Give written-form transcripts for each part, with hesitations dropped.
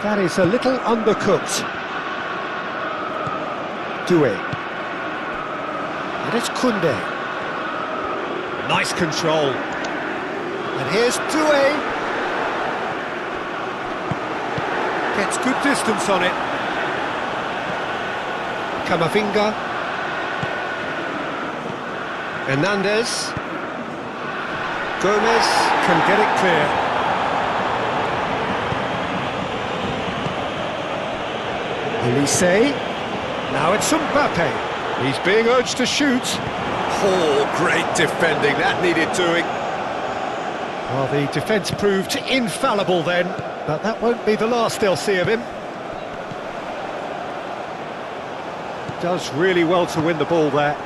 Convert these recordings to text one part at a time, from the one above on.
That is a little undercooked. Doué. And it's Koundé. Nice control. And here's Doué. Gets good distance on it. Camavinga. Hernandez. Gomez can get it clear. Elise. Now it's Mbappe. He's being urged to shoot. Oh, great defending, that needed doing. Well, the defence proved infallible then, but that won't be the last they'll see of him. Does really well to win the ball there.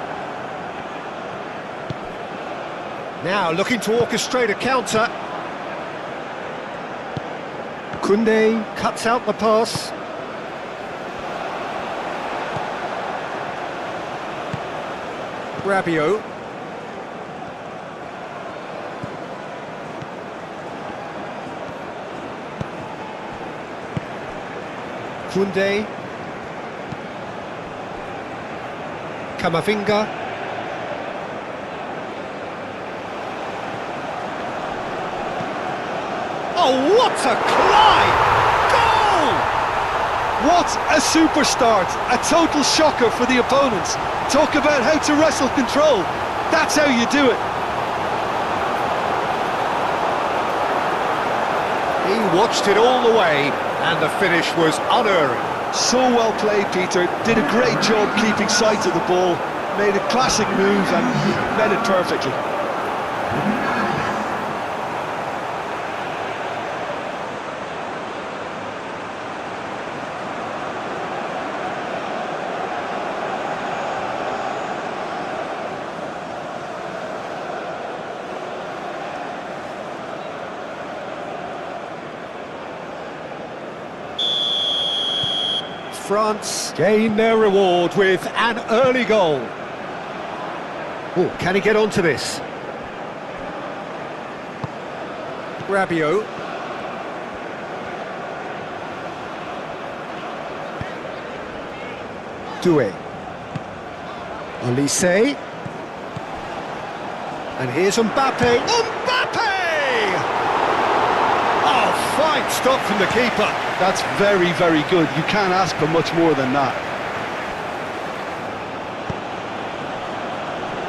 Now looking to orchestrate a counter. Koundé cuts out the pass. Rabiot. Koundé. Camavinga. Oh, what a climb! Goal! What a super start! A total shocker for the opponents. Talk about how to wrestle control. That's how you do it. He watched it all the way, and the finish was unerring. So well played, Peter. Did a great job keeping sight of the ball. Made a classic move and met it perfectly. France gain their reward with an early goal. Oh, can he get onto this? Rabiot. Doué. Elise. And here's Mbappe. Mbappe! Oh, fine stop from the keeper. That's very, very good. You can't ask for much more than that.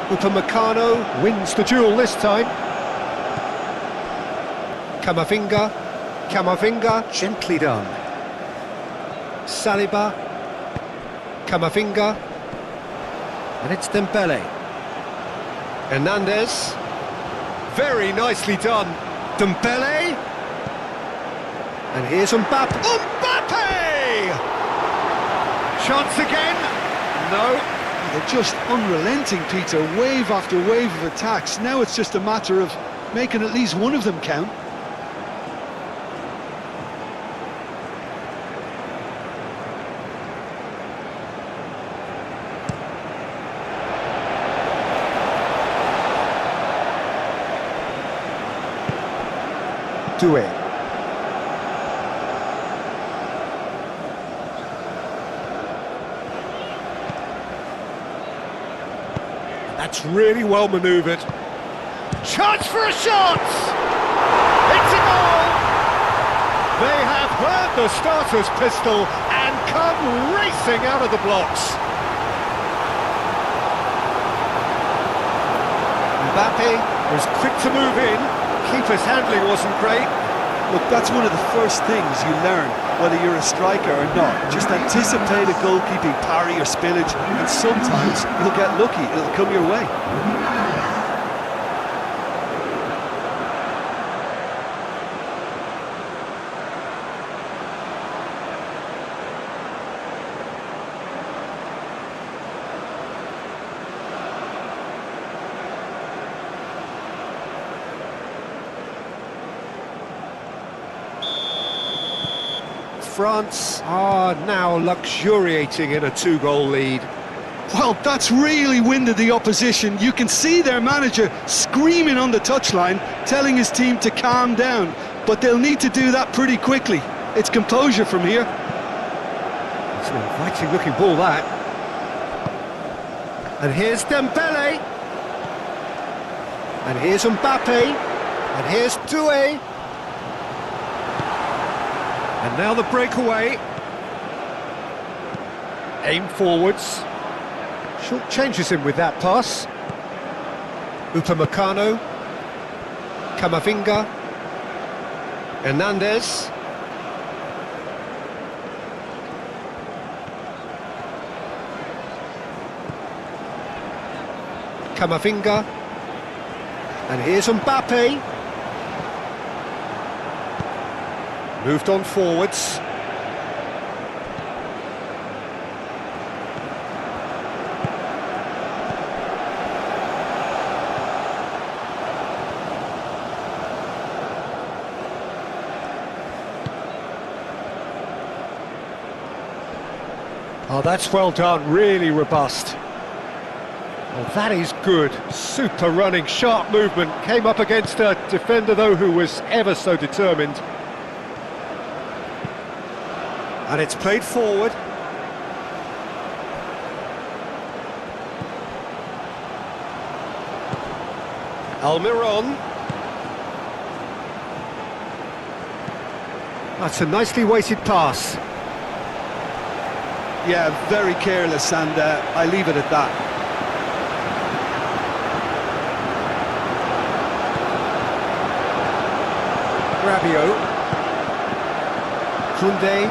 Upamecano wins the duel this time. Camavinga. Camavinga, gently done. Saliba. Camavinga. And it's Dembele. Hernandez. Very nicely done. Dembele. And here's Mbappe. Mbappe! Chance again. No. They're just unrelenting, Peter. Wave after wave of attacks. Now it's just a matter of making at least one of them count. Doué. That's really well manoeuvred. Chance for a shot! It's a goal! They have heard the starter's pistol and come racing out of the blocks. Mbappe was quick to move in. Keeper's handling wasn't great. Look, that's one of the first things you learn, whether you're a striker or not. Just anticipate a goalkeeping parry or spillage, and sometimes you'll get lucky, it'll come your way. France are now luxuriating in a two-goal lead. Well, that's really winded the opposition. You can see their manager screaming on the touchline, telling his team to calm down, but they'll need to do that pretty quickly. It's composure from here. It's an inviting looking ball, that. And here's Dembele. And here's Mbappe. And here's Doué. And now the breakaway. Aim forwards. Short changes him with that pass. Upamecano. Camavinga. Hernandez. Camavinga. And here's Mbappe. Moved on forwards. Oh, that's well done, really robust. Well, that is good. Super running, sharp movement. Came up against a defender, though, who was ever so determined. And it's played forward. Almiron. That's a nicely weighted pass. Yeah, very careless, and I leave it at that. Rabiot. Koundé.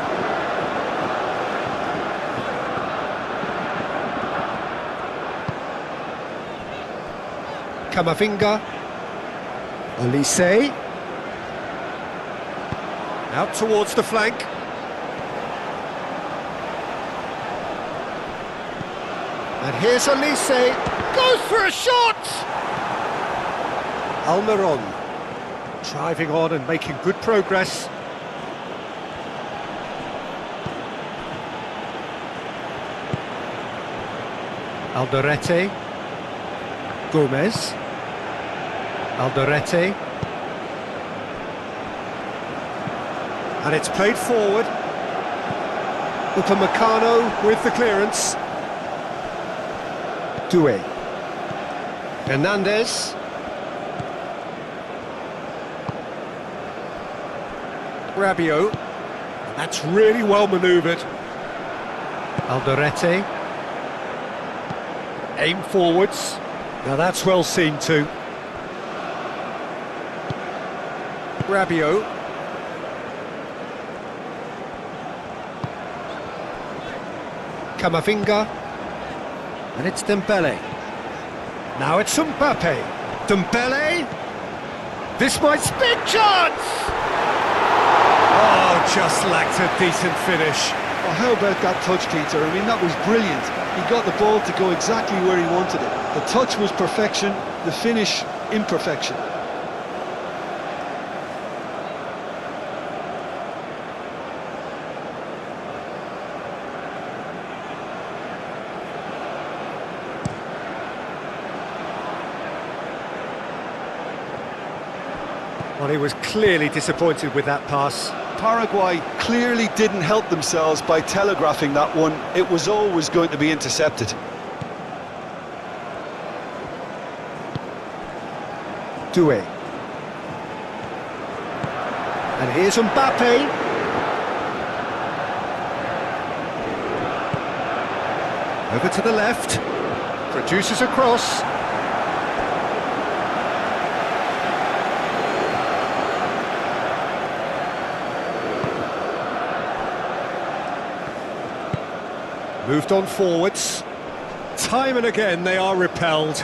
Camavinga. Olise. Out towards the flank. And here's Olise. Goes for a shot! Almiron. Driving on and making good progress. Alderete. Gomez. Alderete. And it's played forward. Upamecano with the clearance. Doué. Hernandez. Rabiot. That's really well manoeuvred. Alderete. Aim forwards. Now that's well seen too. Rabiot. Camavinga. And it's Dembele. Now it's Mbappe. Dembele. This might big chance! Oh, just lacked a decent finish. Well, how about that touch, Peter? I mean, that was brilliant. He got the ball to go exactly where he wanted it. The touch was perfection, the finish, imperfection. Well, he was clearly disappointed with that pass. Paraguay clearly didn't help themselves by telegraphing that one. It was always going to be intercepted. Doué. And here's Mbappe. Over to the left. Produces a cross. Moved on forwards. Time and again they are repelled.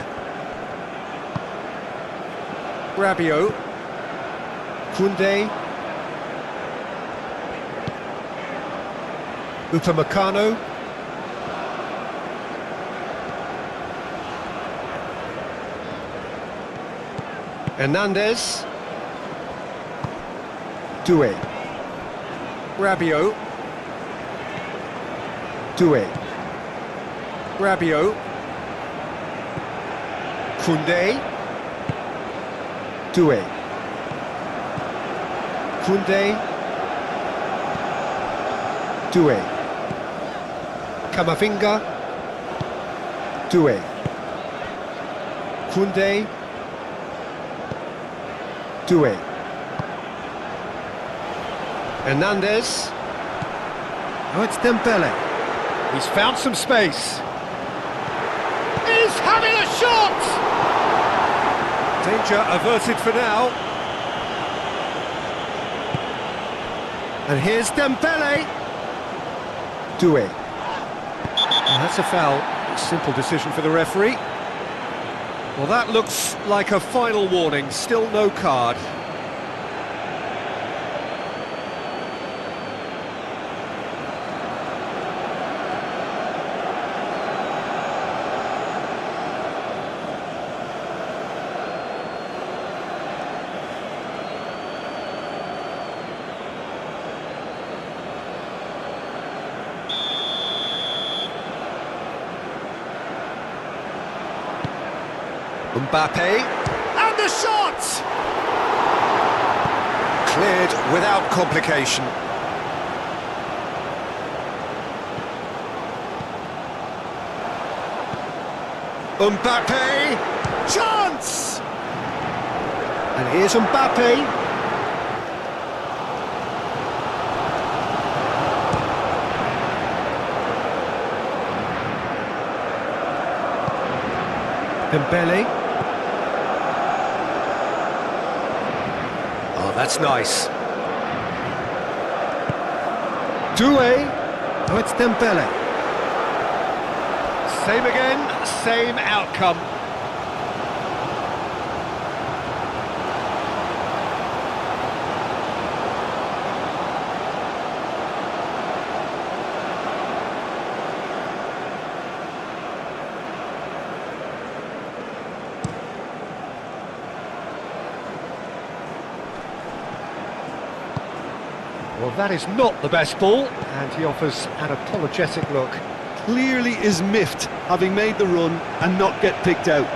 Rabiot. Koundé. Upamecano. Hernandez. Doué. Rabiot. Doué. Rabiot. Koundé. Doué. Koundé. Due. Kamavinga. Due. Kunde. Due. Hernandez. Oh, it's Dembele. He's found some space. He's having a shot! Danger averted for now. And here's Dembele. Due. And that's a foul. Simple decision for the referee. Well, that looks like a final warning. Still no card. Mbappe, and the shot! Cleared without complication. Mbappe, chance! And here's Mbappe. Dembele. That's nice. Due. Oh, it's Dembele. Same again, same outcome. Well, that is not the best ball, and he offers an apologetic look. Clearly is miffed, having made the run and not get picked out.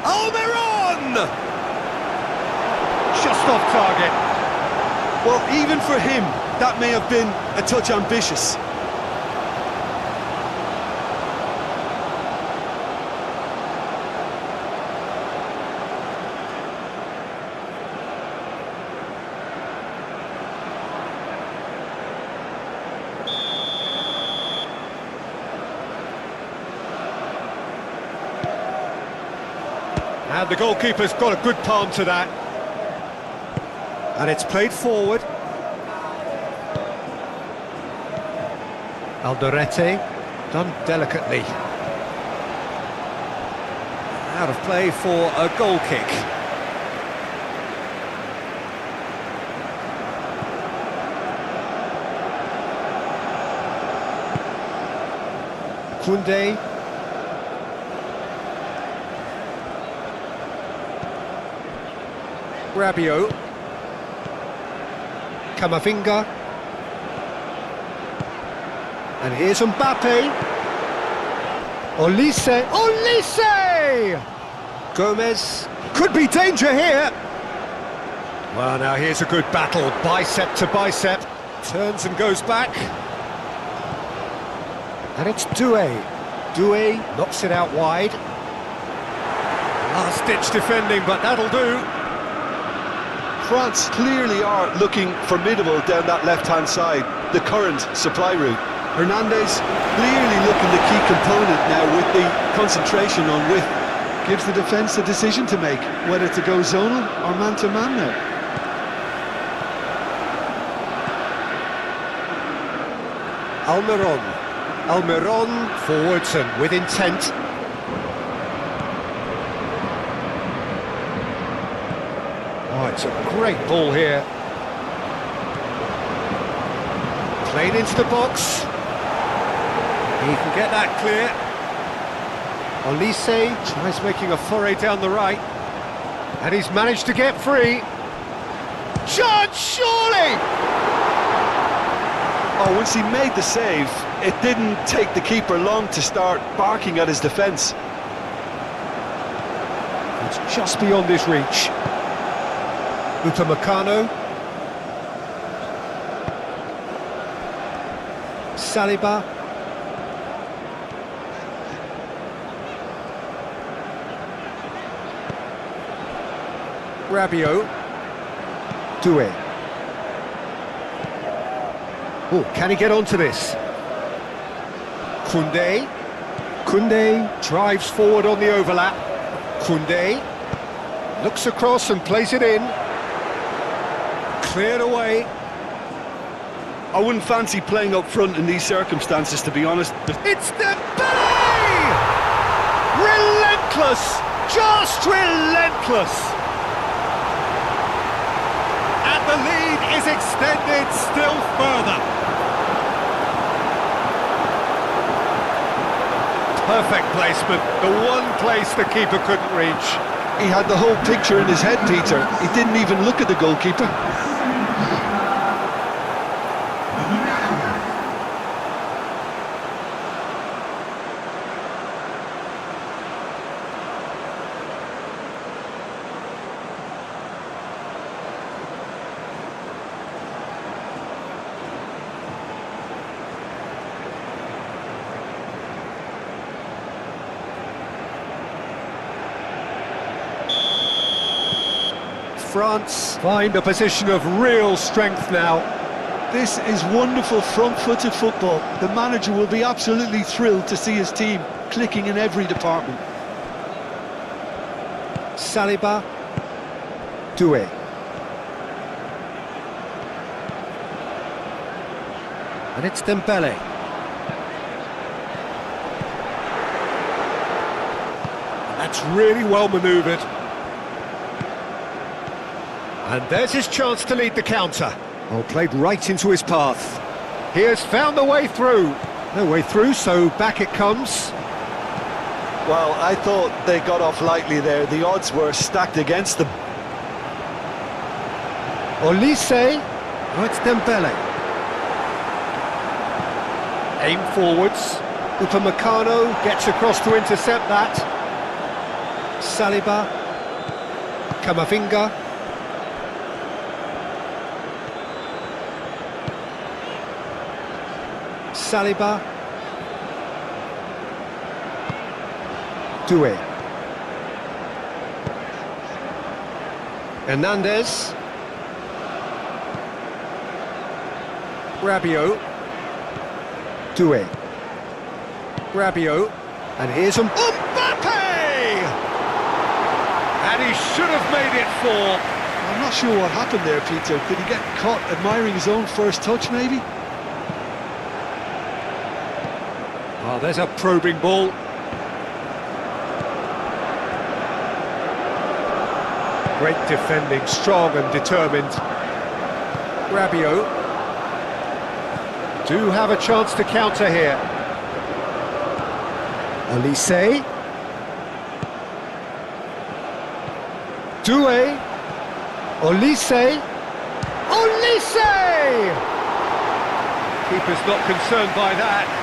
Almiron! Just off target. Well, even for him, that may have been a touch ambitious. And the goalkeeper's got a good palm to that. And it's played forward. Alderete, done delicately. Out of play for a goal kick. Kunde. Rabiot. Kamavinga. And here's Mbappe. Olise. Olise! Gomez. Could be danger here. Well, now here's a good battle. Bicep to bicep. Turns and goes back. And it's Due. Due knocks it out wide. Last-ditch defending, but that'll do. France clearly are looking formidable down that left-hand side, the current supply route. Hernandez clearly looking the key component now with the concentration on width. Gives the defence a decision to make, whether to go zonal or man-to-man now. Almiron. Almiron forwards and with intent. Oh, it's a great ball here. Played into the box. He can get that clear. Olise tries making a foray down the right. And he's managed to get free. Chance, surely! Oh, once he made the save, it didn't take the keeper long to start barking at his defence. It's just beyond his reach. Upamecano. Saliba. Rabiot. Doué. Oh, can he get onto this? Koundé. Koundé drives forward on the overlap. Koundé looks across and plays it in. Cleared away. I wouldn't fancy playing up front in these circumstances, to be honest. It's Dembele! Relentless! Just relentless! And the lead is extended still further. Perfect placement, the one place the keeper couldn't reach. He had the whole picture in his head, Peter. He didn't even look at the goalkeeper. France find a position of real strength now. This is wonderful front-footed football. The manager will be absolutely thrilled to see his team clicking in every department. Saliba. Doué. And it's Dembele. And that's really well manoeuvred. And there's his chance to lead the counter. Oh, played right into his path. He has found the way through. No way through, so back it comes. Well, I thought they got off lightly there. The odds were stacked against them. Olise. Oh, it's Dembele. Aim forwards. Upamecano gets across to intercept that. Saliba. Camavinga. Saliba. Doué. Hernandez. Rabiot. Doué. Rabiot. And here's Mbappe! And he should have made it 4. I'm not sure what happened there, Peter. Did he get caught admiring his own first touch, maybe? Oh, there's a probing ball. Great defending, strong and determined. Rabiot. Do have a chance to counter here. Olise. Doué. Olise. Olise! Keeper's not concerned by that.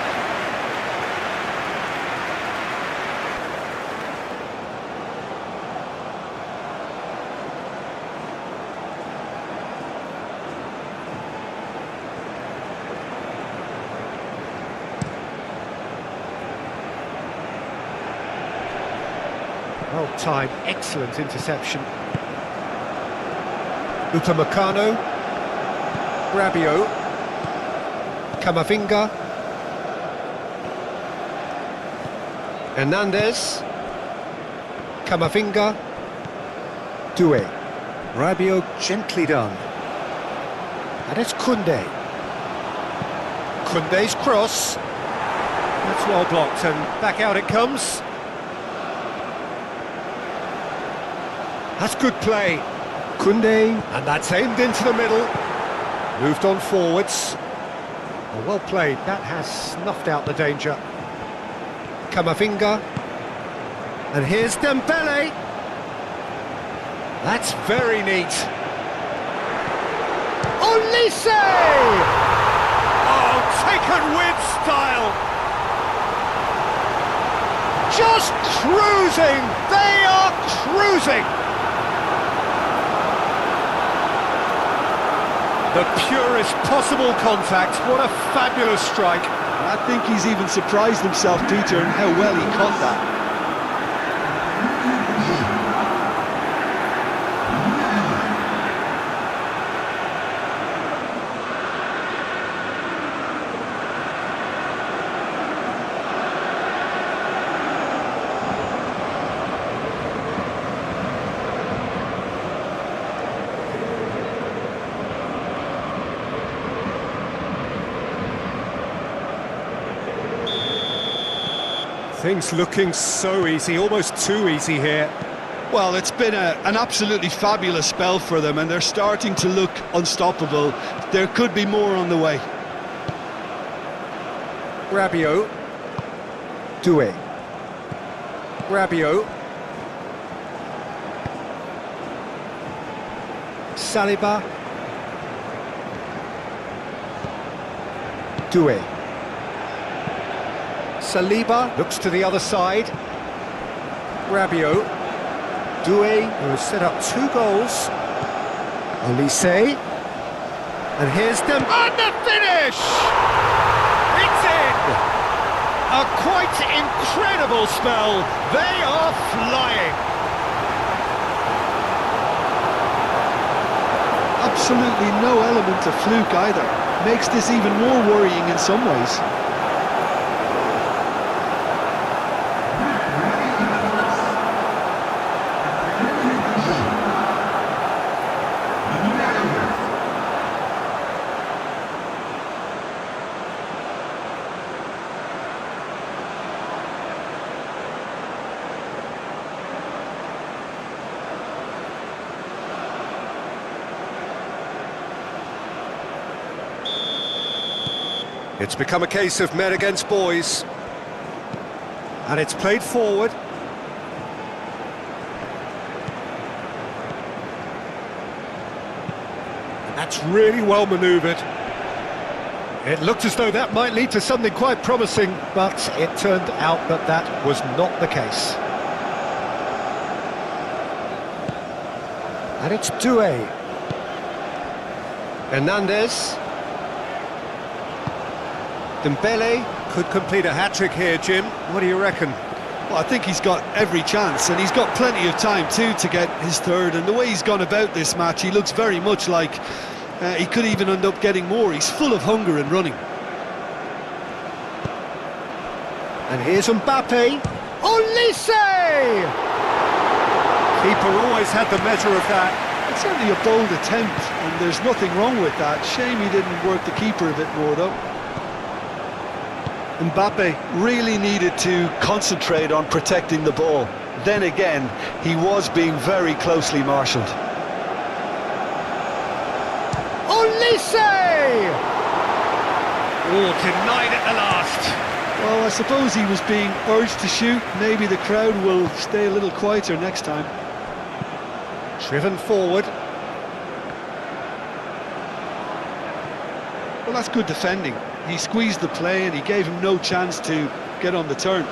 Well timed, excellent interception. Upamecano. Rabiot. Camavinga. Hernandez. Camavinga. Doué. Rabiot gently done. And it's Koundé. Koundé's cross. That's well blocked and back out it comes. That's good play. Koundé, and that's aimed into the middle. Moved on forwards. Oh, well played, that has snuffed out the danger. Camavinga. And here's Dembele. That's very neat. Olise! Oh, taken with style. Just cruising. They are cruising. The purest possible contact. What a fabulous strike. I think he's even surprised himself, Peter, in how well he caught that. Things looking so easy, almost too easy here. Well, it's been an absolutely fabulous spell for them, and they're starting to look unstoppable. There could be more on the way. Rabiot. Doué. Rabiot. Saliba. Doué. Saliba looks to the other side. Rabiot. Doué, who has set up 2 goals. Olise. And here's them. And the finish! It's in! A quite incredible spell. They are flying. Absolutely no element of fluke either. Makes this even more worrying in some ways. It's become a case of men against boys. And it's played forward. And that's really well manoeuvred. It looked as though that might lead to something quite promising, but it turned out that that was not the case. And it's Doué. Hernandez. Dembele could complete a hat-trick here, Jim. What do you reckon? Well, I think he's got every chance, and he's got plenty of time too to get his third. And the way he's gone about this match, he looks very much like he could even end up getting more. He's full of hunger and running. And here's Mbappe. Olise! Keeper always had the measure of that. It's certainly a bold attempt, and there's nothing wrong with that. Shame he didn't work the keeper a bit more, though. Mbappe really needed to concentrate on protecting the ball. Then again, he was being very closely marshalled. Olise! Oh, denied at the last. Well, I suppose he was being urged to shoot. Maybe the crowd will stay a little quieter next time. Driven forward. Well, that's good defending. He squeezed the play and he gave him no chance to get on the turn.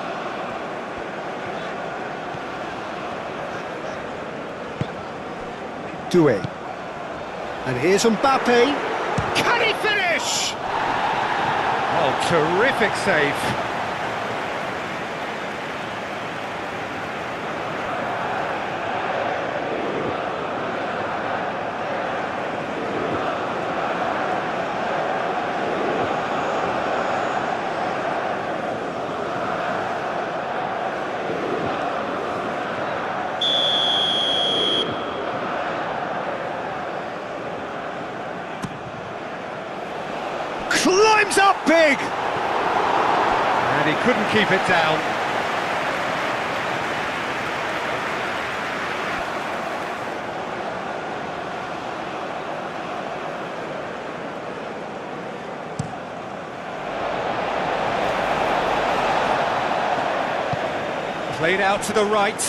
Doué. And here's Mbappe. Can he finish? Oh, terrific save. Climbs up big! And he couldn't keep it down. Played out to the right.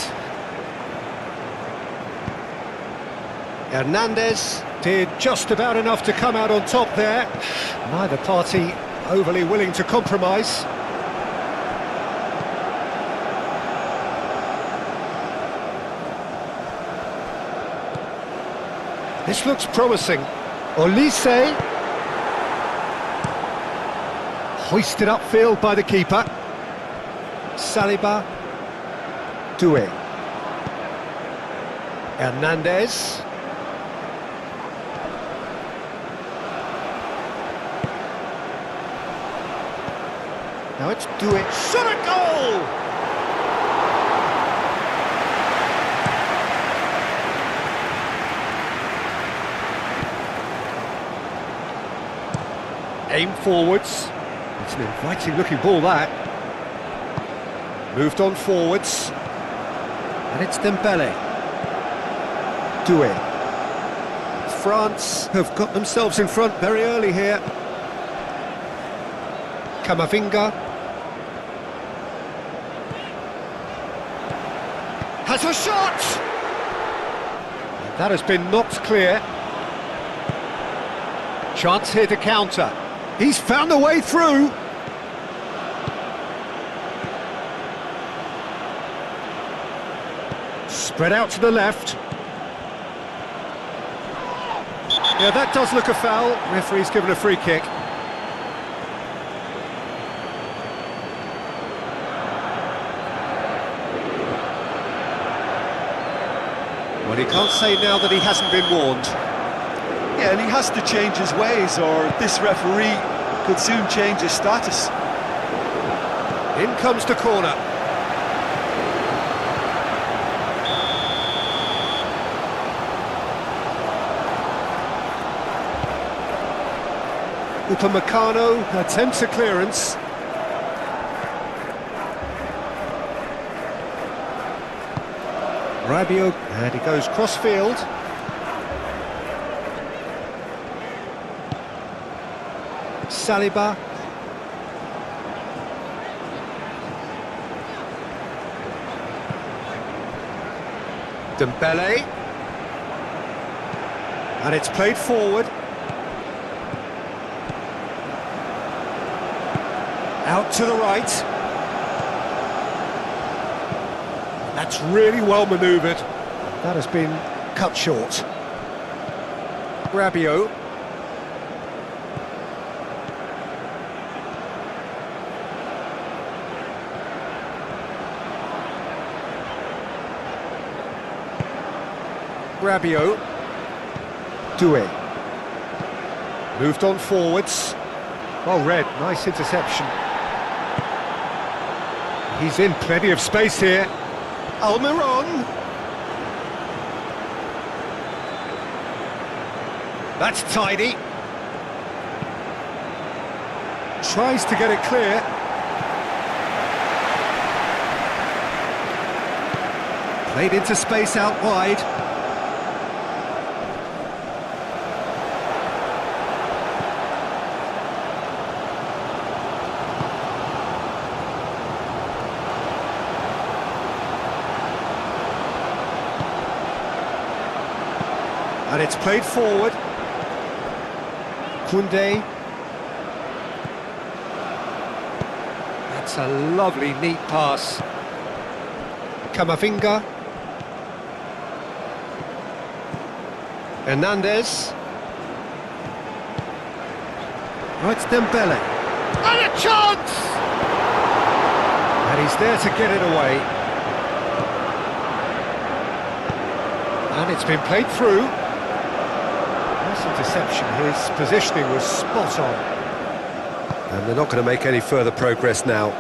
Hernandez did just about enough to come out on top there. Neither party overly willing to compromise. This looks promising. Olise. Hoisted upfield by the keeper. Saliba. Doué. Hernandez. Now it's Doué. Shot a goal! Aim forwards. It's an inviting looking ball, that. Moved on forwards. And it's Dembele. Doué. France have got themselves in front very early here. Camavinga. Has a shot! And that has been knocked clear. Chance here to counter. He's found a way through. Spread out to the left. Yeah, that does look a foul. Referee's given a free kick. Well, he can't say now that he hasn't been warned. Yeah, and he has to change his ways, or this referee could soon change his status. In comes the corner. Upamecano attempts a clearance. Rabiot, and he goes cross-field. Saliba. Dembele. And it's played forward. Out to the right. That's really well manoeuvred. That has been cut short. Rabiot. Rabiot. Doué. Moved on forwards. Well read, nice interception. He's in plenty of space here. Almiron. That's tidy. Tries to get it clear. Played into space out wide. And it's played forward. Koundé. That's a lovely, neat pass. Camavinga. Hernandez. Oh, it's Dembele. And a chance! And he's there to get it away. And it's been played through. Interception, his positioning was spot on. And they're not going to make any further progress now.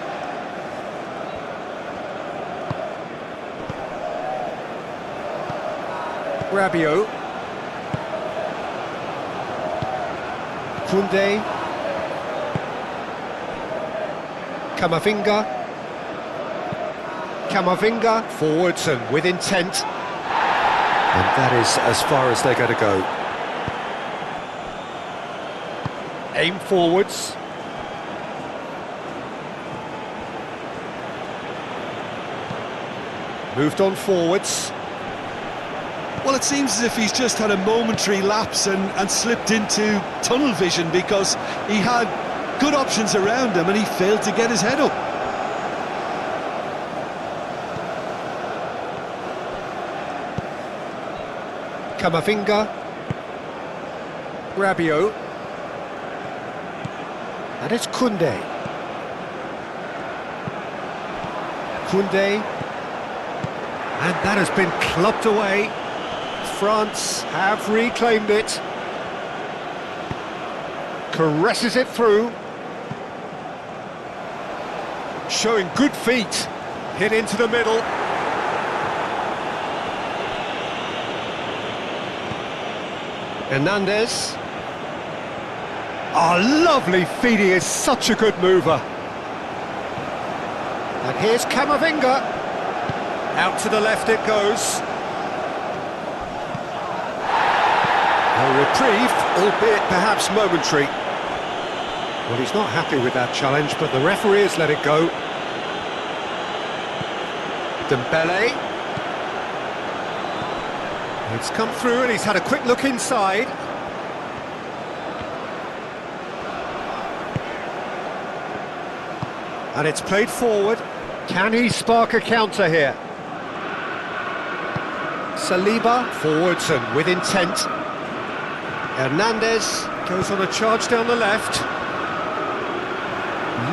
Rabiot. Koundé. Camavinga. Camavinga forwards and with intent. And that is as far as they're going to go. Aim forwards. Moved on forwards. Well, it seems as if he's just had a momentary lapse and slipped into tunnel vision, because he had good options around him and he failed to get his head up. Camavinga. Rabiot. And it's Koundé. Koundé. And that has been clubbed away. France have reclaimed it. Caresses it through. Showing good feet. Hit into the middle. Hernandez. Oh, lovely feet, he is such a good mover. And here's Camavinga. Out to the left it goes. A reprieve, albeit perhaps momentary. Well, he's not happy with that challenge, but the referee has let it go. Dembele. It's come through and he's had a quick look inside. And it's played forward. Can he spark a counter here? Saliba forwards and with intent. Hernandez goes on a charge down the left.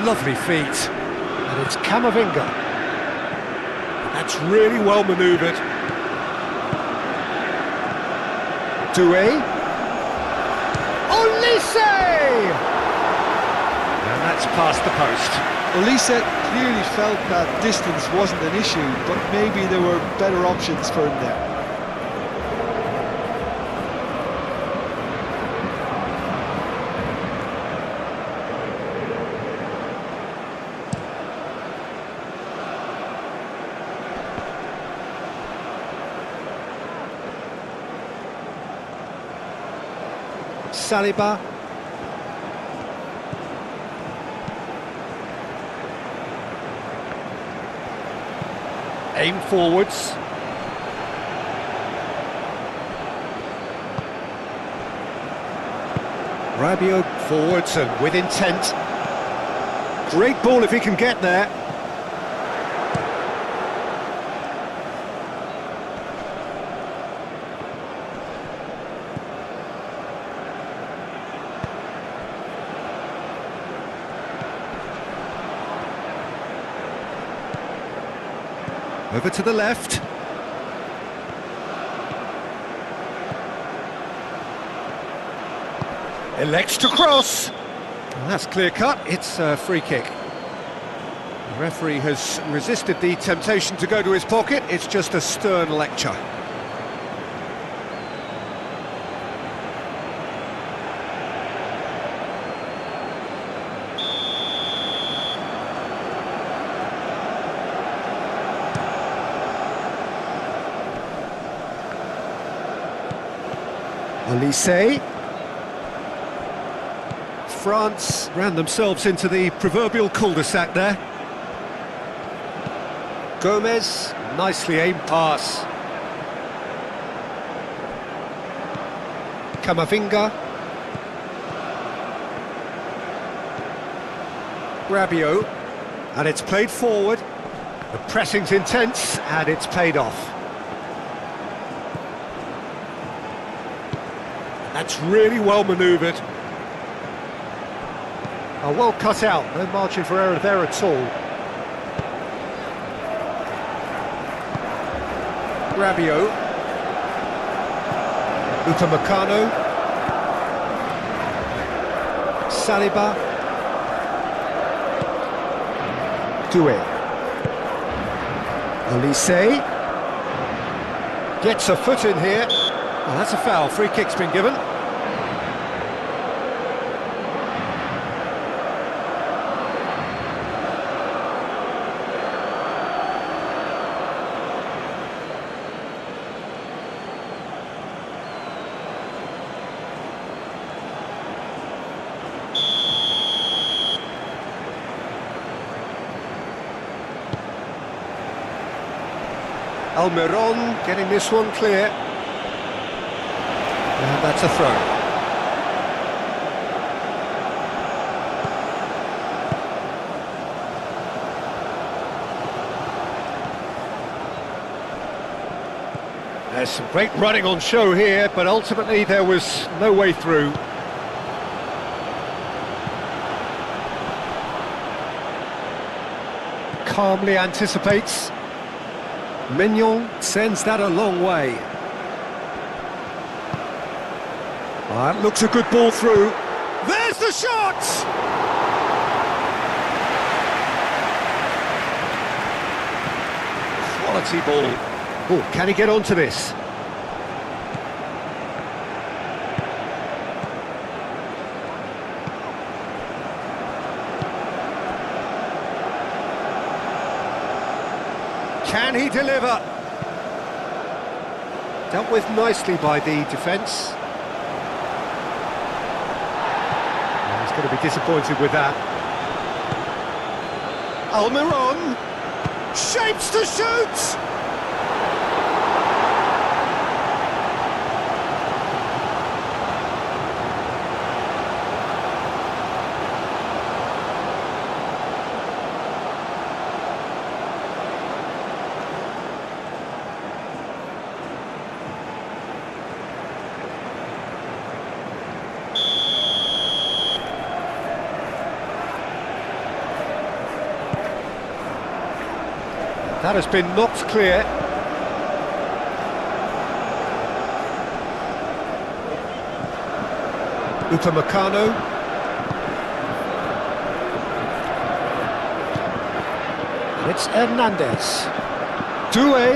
Lovely feet. And it's Camavinga. That's really well manoeuvred. Doué. Olise! And that's past the post. Olise clearly felt that distance wasn't an issue, but maybe there were better options for him there. Saliba. Aim forwards. Rabiot forwards and with intent. Great ball if he can get there. Over to the left. Elects to cross. And that's clear cut. It's a free kick. The referee has resisted the temptation to go to his pocket. It's just a stern lecture. Olise. France ran themselves into the proverbial cul-de-sac there. Gomez, nicely aimed pass. Camavinga. Rabiot. And it's played forward. The pressing's intense and it's paid off. That's really well manoeuvred. Oh, well cut out, no margin for error there at all. Rabiot. Upamecano. Saliba. Doué. Olise. Gets a foot in here. Oh, that's a foul. Free kick's been given. Almiron getting this one clear. And that's a throw. There's some great running on show here, but ultimately there was no way through. calmly anticipates. Mignon sends that a long way. That looks a good ball through. There's the shot! Quality ball. Oh, can he get onto this? Can he deliver? Dealt with nicely by the defence. He's going to be disappointed with that. Almiron shapes to shoot! That has been knocked clear. Upamecano. And it's Hernandez. Doué.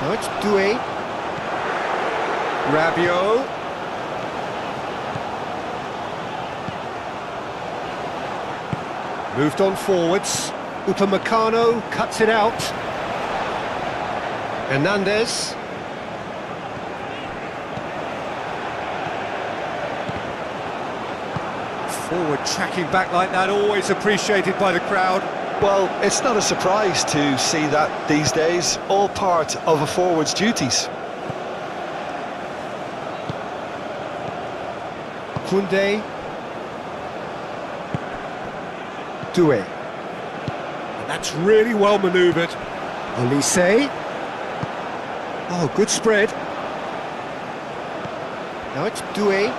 Now it's Doué. Rabiot. Moved on forwards. Upamecano cuts it out. Hernandez. Forward tracking back like that, always appreciated by the crowd. Well, it's not a surprise to see that these days, all part of a forward's duties. Koundé. Doué. And that's really well manoeuvred. Olise. Oh, good spread. Now it's Doué.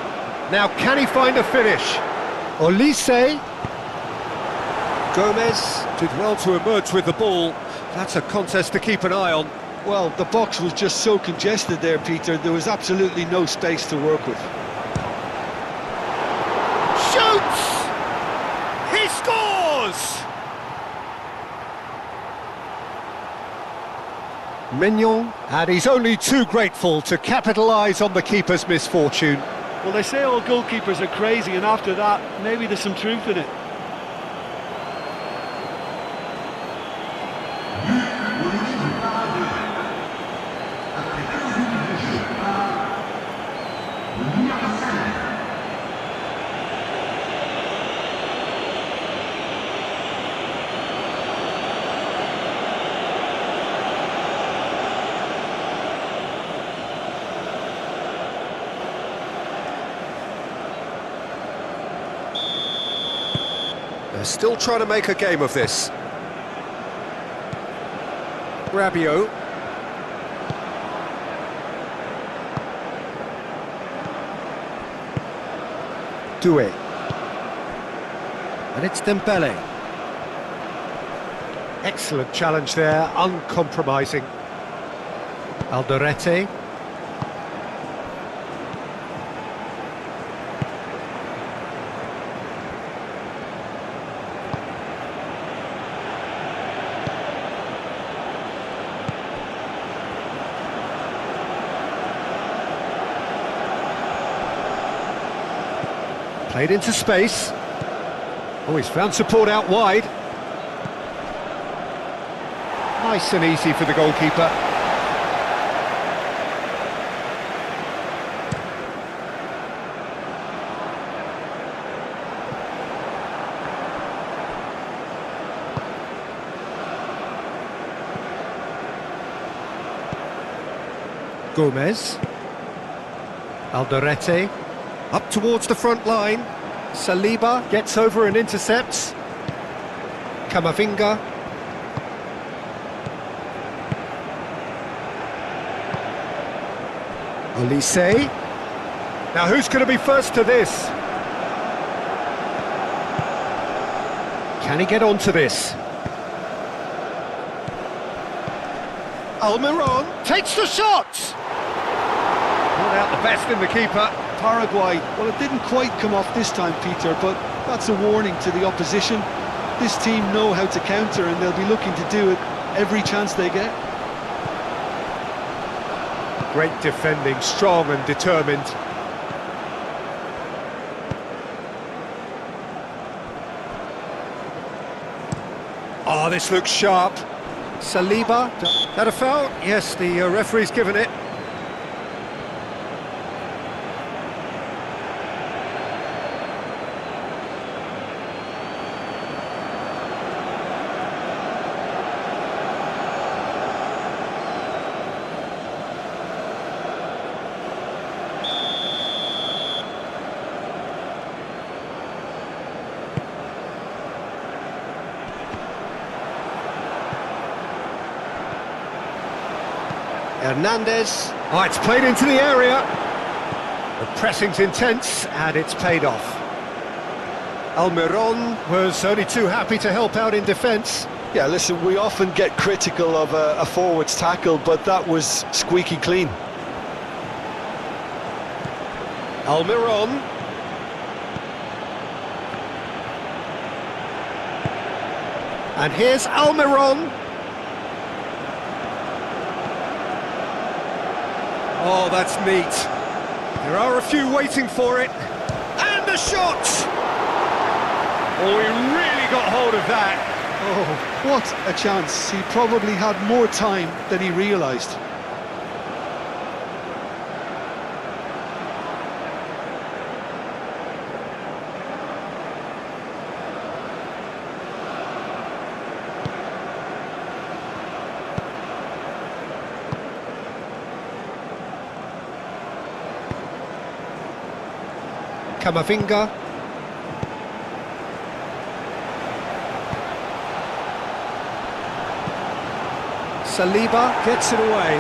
Now can he find a finish? Olise. Gomez did well to emerge with the ball. That's a contest to keep an eye on. Well, the box was just so congested there, Peter. There was absolutely no space to work with. Shoots! He scores! Mignon, and he's only too grateful to capitalise on the keeper's misfortune. Well, they say all goalkeepers are crazy, and after that, maybe there's some truth in it. They're still trying to make a game of this. Rabiot. Doué. And it's Dembele. Excellent challenge there, uncompromising. Alderete. Played into space. Oh, he's found support out wide. Nice and easy for the goalkeeper. Gomez. Alderete. Up towards the front line. Saliba gets over and intercepts. Camavinga. Olise. Now who's going to be first to this? Can he get onto this? Almiron takes the shot! Brought out the best in the keeper. Paraguay, well, it didn't quite come off this time, Peter, but that's a warning to the opposition. This team know how to counter, and they'll be looking to do it every chance they get. Great defending, strong and determined. Oh, this looks sharp. Saliba, that a foul? Yes, the referee's given it. Hernandez. Oh, it's played into the area. The pressing's intense, and it's paid off. Almiron was only too happy to help out in defence. Yeah, listen, we often get critical of a forward's tackle, but that was squeaky clean. Almiron. And here's Almiron. Oh, that's neat. There are a few waiting for it. And the shot! Oh, he really got hold of that. Oh, what a chance. He probably had more time than he realised. Camavinga. Saliba gets it away.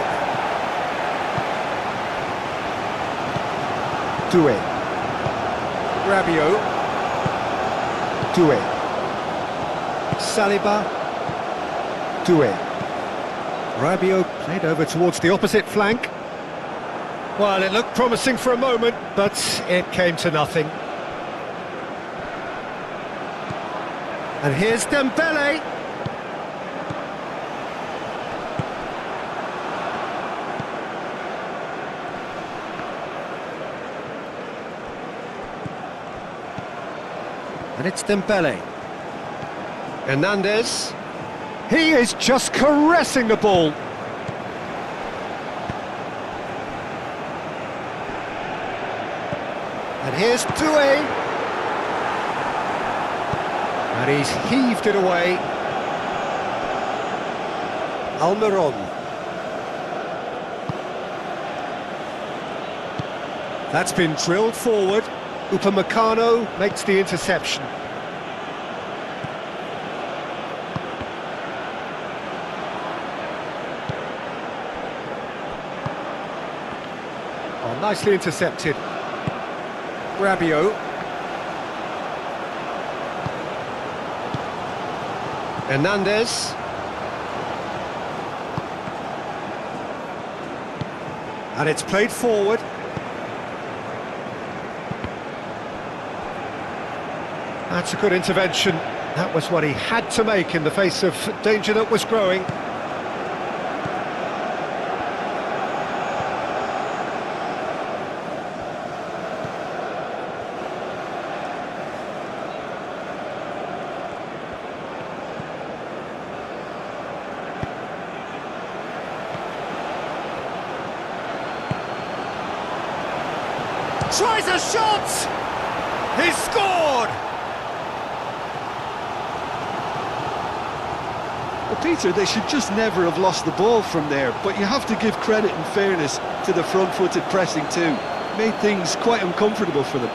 Doué. Rabiot. Doué. Saliba. Doué. Rabiot played over towards the opposite flank. Well, it looked promising for a moment, but it came to nothing. And here's Dembele. And it's Dembele. Hernandez. He is just caressing the ball. And here's Doué. And he's heaved it away. Almiron. That's been drilled forward. Upamecano makes the interception. Oh, nicely intercepted. Rabiot. Hernandez. And it's played forward. That's a good intervention. That was what he had to make in the face of danger that was growing. Tries a shot! He scored! Well, Peter, they should just never have lost the ball from there, but you have to give credit and fairness to the front-footed pressing too. Made things quite uncomfortable for them.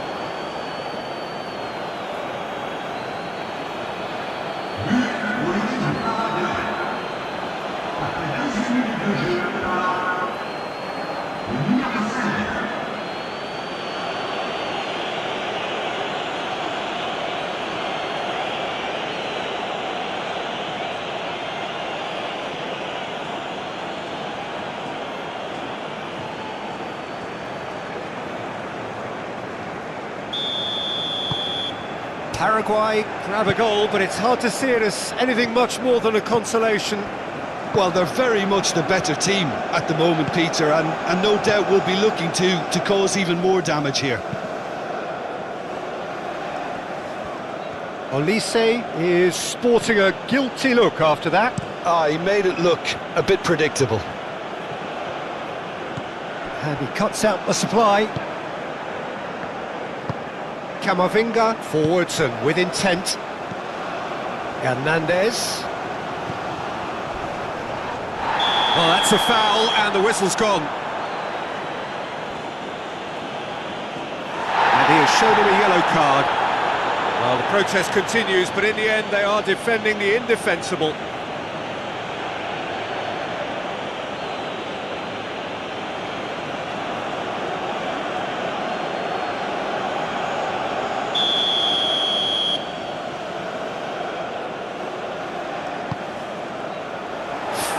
Paraguay grab a goal, but it's hard to see it as anything much more than a consolation. Well, they're very much the better team at the moment, Peter, and no doubt will be looking to cause even more damage here. Olise is sporting a guilty look after that. He made it look a bit predictable. And he cuts out the supply. Camavinga forwards and with intent. Hernandez. Well, that's a foul, and the whistle's gone. And he has shown him a yellow card. Well, the protest continues, but in the end they are defending the indefensible.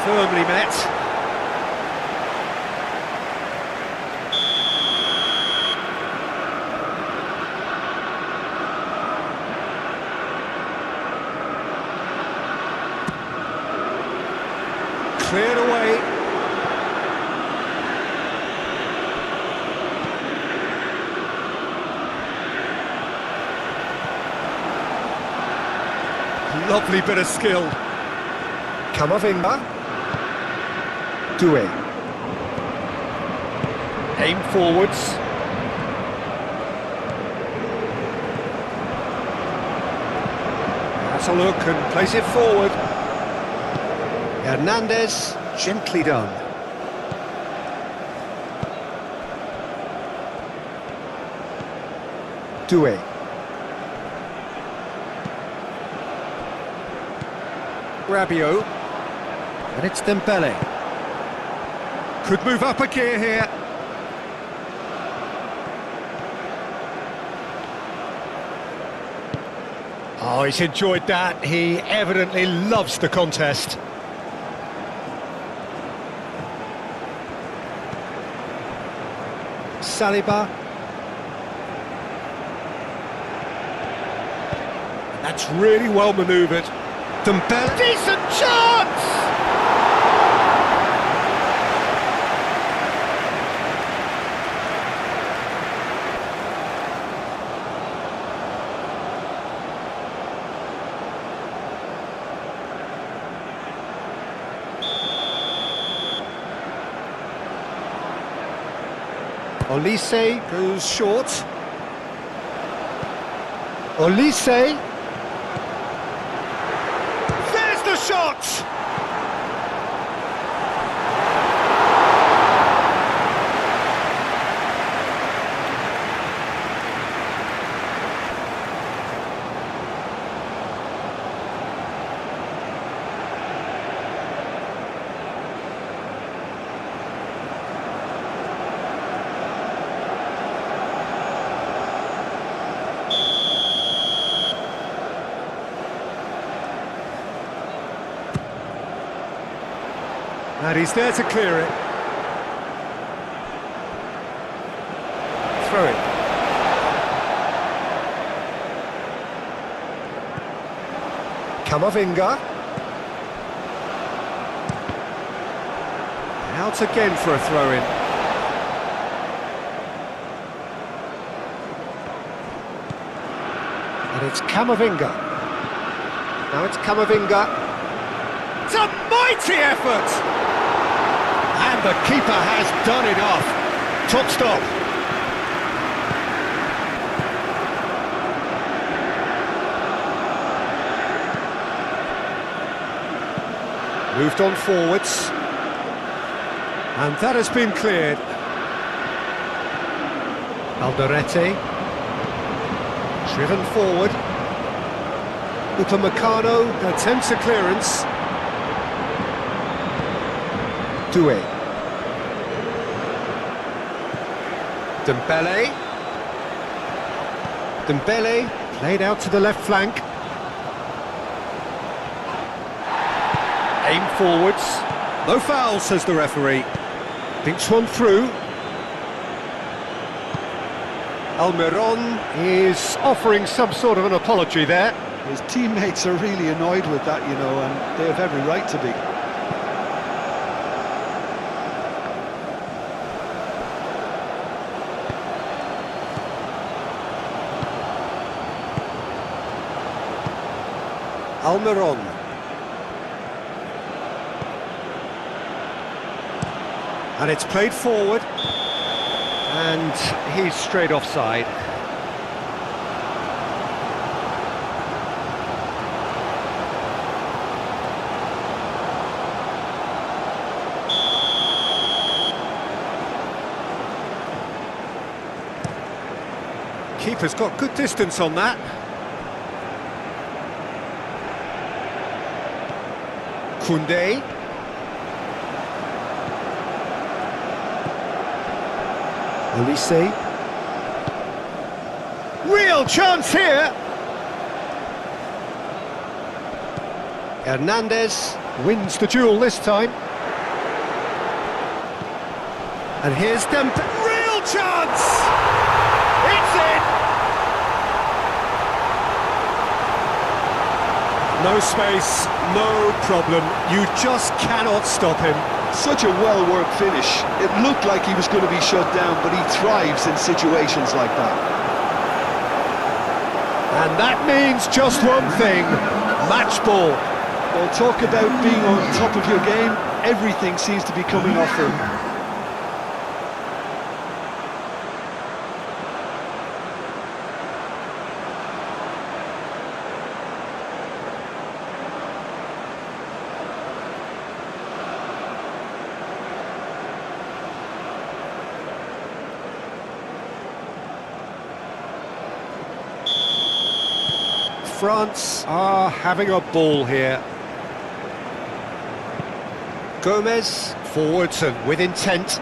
Firmly met. Cleared away. Lovely bit of skill. Camavinga. Doué. Aim forwards. That's a look and place it forward. Hernandez, gently done. Doué. Rabiot. And it's Dembele. Could move up a gear here. Oh, he's enjoyed that. He evidently loves the contest. Saliba. That's really well manoeuvred. Dembele. Decent chance! Olise goes short. Olise. There's the shot! And he's there to clear it. Throw it. Camavinga. Out again for a throw-in. And it's Camavinga. Now it's Camavinga. It's a mighty effort! And the keeper has done it off. Top stop. Moved on forwards. And that has been cleared. Alderete. Driven forward. Upamecano attempts a clearance. Doué. Dembele. Dembele played out to the left flank. Aim forwards. No foul, says the referee. Thinks one through. Almiron is offering some sort of an apology there. His teammates are really annoyed with that, you know, and they have every right to be. Almiron. And it's played forward. And he's straight offside. Keeper's got good distance on that. Koundé. Olise. Real chance here. Hernandez wins the duel this time. And here's Dembele. Real chance! It's in! No space, no problem. You just cannot stop him. Such a well-worked finish. It looked like he was going to be shut down, but he thrives in situations like that. And that means just one thing, match ball. Well, talk about being on top of your game. Everything seems to be coming off him. France are having a ball here. Gomez forwards and with intent.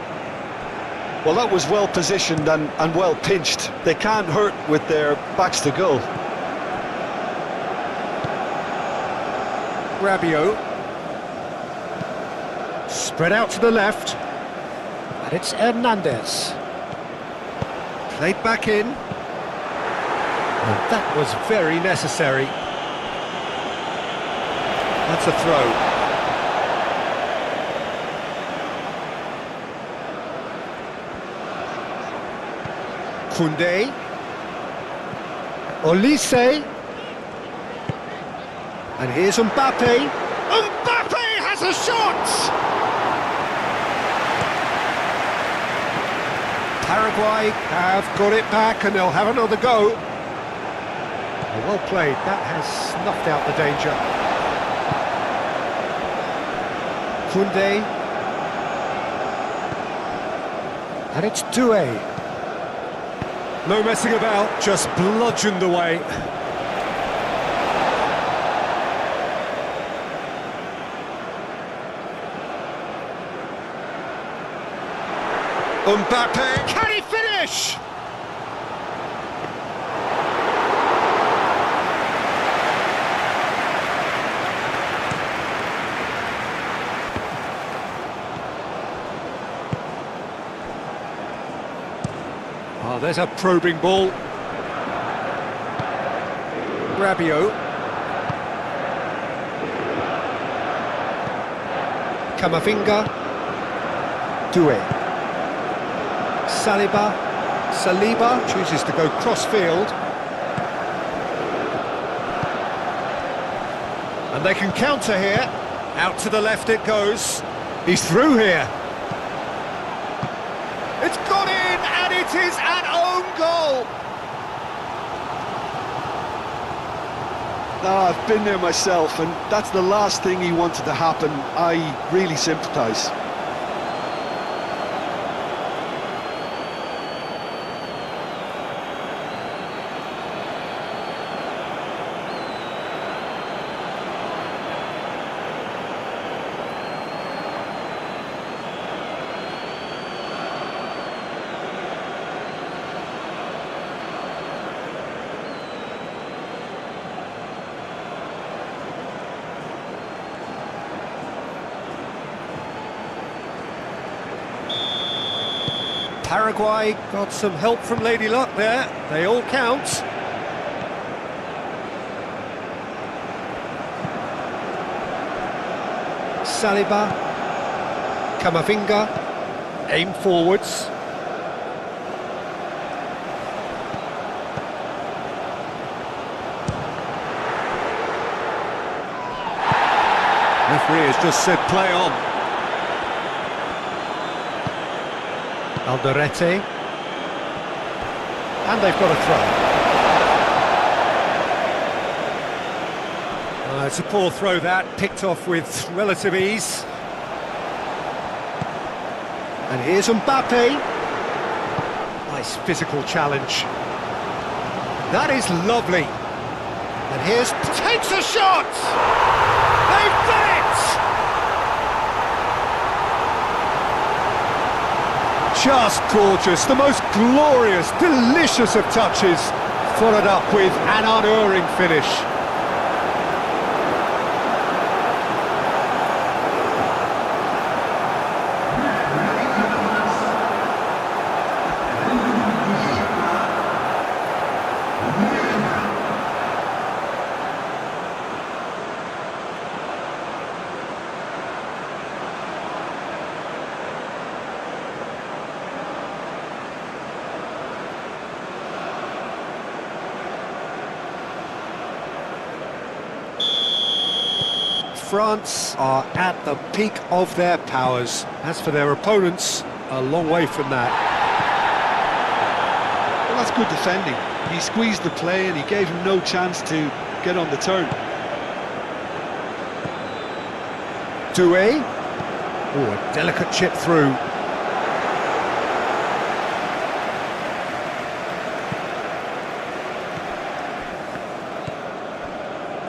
Well, that was well positioned and well pinched. They can't hurt with their backs to goal. Rabiot. Spread out to the left. And it's Hernandez. Played back in. And that was very necessary. That's a throw. Koundé. Olise. And here's Mbappe. Mbappe has a shot! Paraguay have got it back and they'll have another go. Well played, that has snuffed out the danger. Koundé. And it's Doué. No messing about, just bludgeoned away. Mbappe, can he finish? Oh, there's a probing ball. Rabiot. Camavinga. Doué. Saliba chooses to go cross-field. And they can counter here. Out to the left it goes. He's through here. It's gone in, and it is an own goal. I've been there myself, and that's the last thing he wanted to happen. I really sympathise. Paraguay got some help from Lady Luck there. They all count. Saliba, Camavinga, aim forwards. Referee has just said play on. Alderete, and they've got a throw. It's a poor throw that, picked off with relative ease. And here's Mbappe. Nice physical challenge. That is lovely. And here's... takes a shot! They've done it! Just gorgeous, the most glorious, delicious of touches, followed up with an unerring finish. France are at the peak of their powers. As for their opponents, a long way from that. Well, that's good defending. He squeezed the play and he gave him no chance to get on the turn. Doué. Oh, a delicate chip through.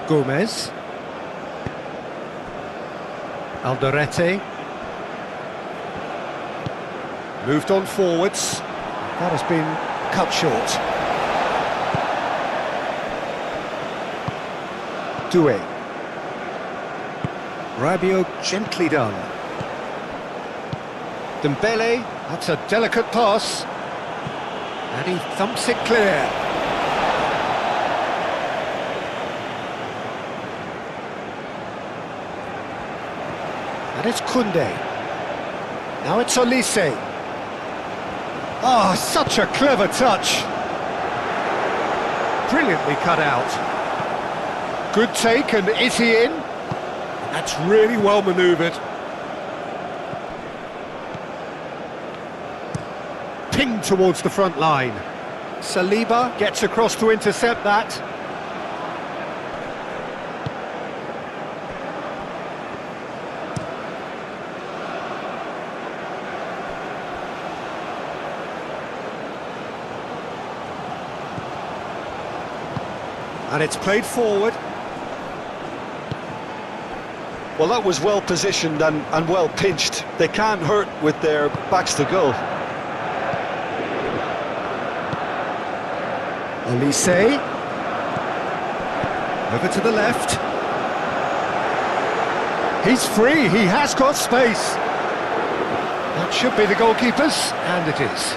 Gomez. Alderete. Moved on forwards. That has been cut short. Doué. Rabiot gently done. Dembele, that's a delicate pass. And he thumps it clear. And it's Koundé. Now it's Olise. Oh, such a clever touch. Brilliantly cut out. Good take, and is he in? That's really well manoeuvred. Pinged towards the front line. Saliba gets across to intercept that. And it's played forward. Well, that was well positioned and well pinched. They can't hurt with their backs to goal. Olise. Over to the left. He's free, he has got space. That should be the goalkeeper's, and it is.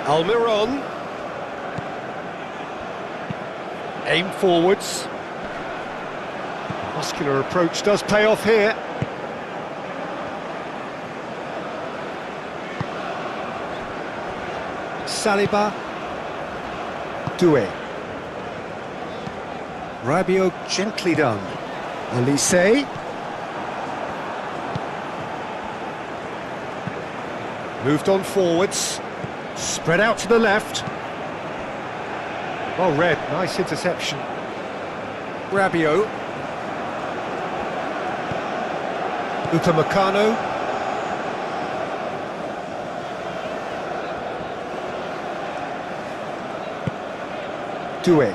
Almiron. Aim forwards. Muscular approach does pay off here. Saliba. Doué. Rabiot gently done. Olise. Moved on forwards. Spread out to the left. Well read, nice interception. Rabiot. Upamecano. Doué.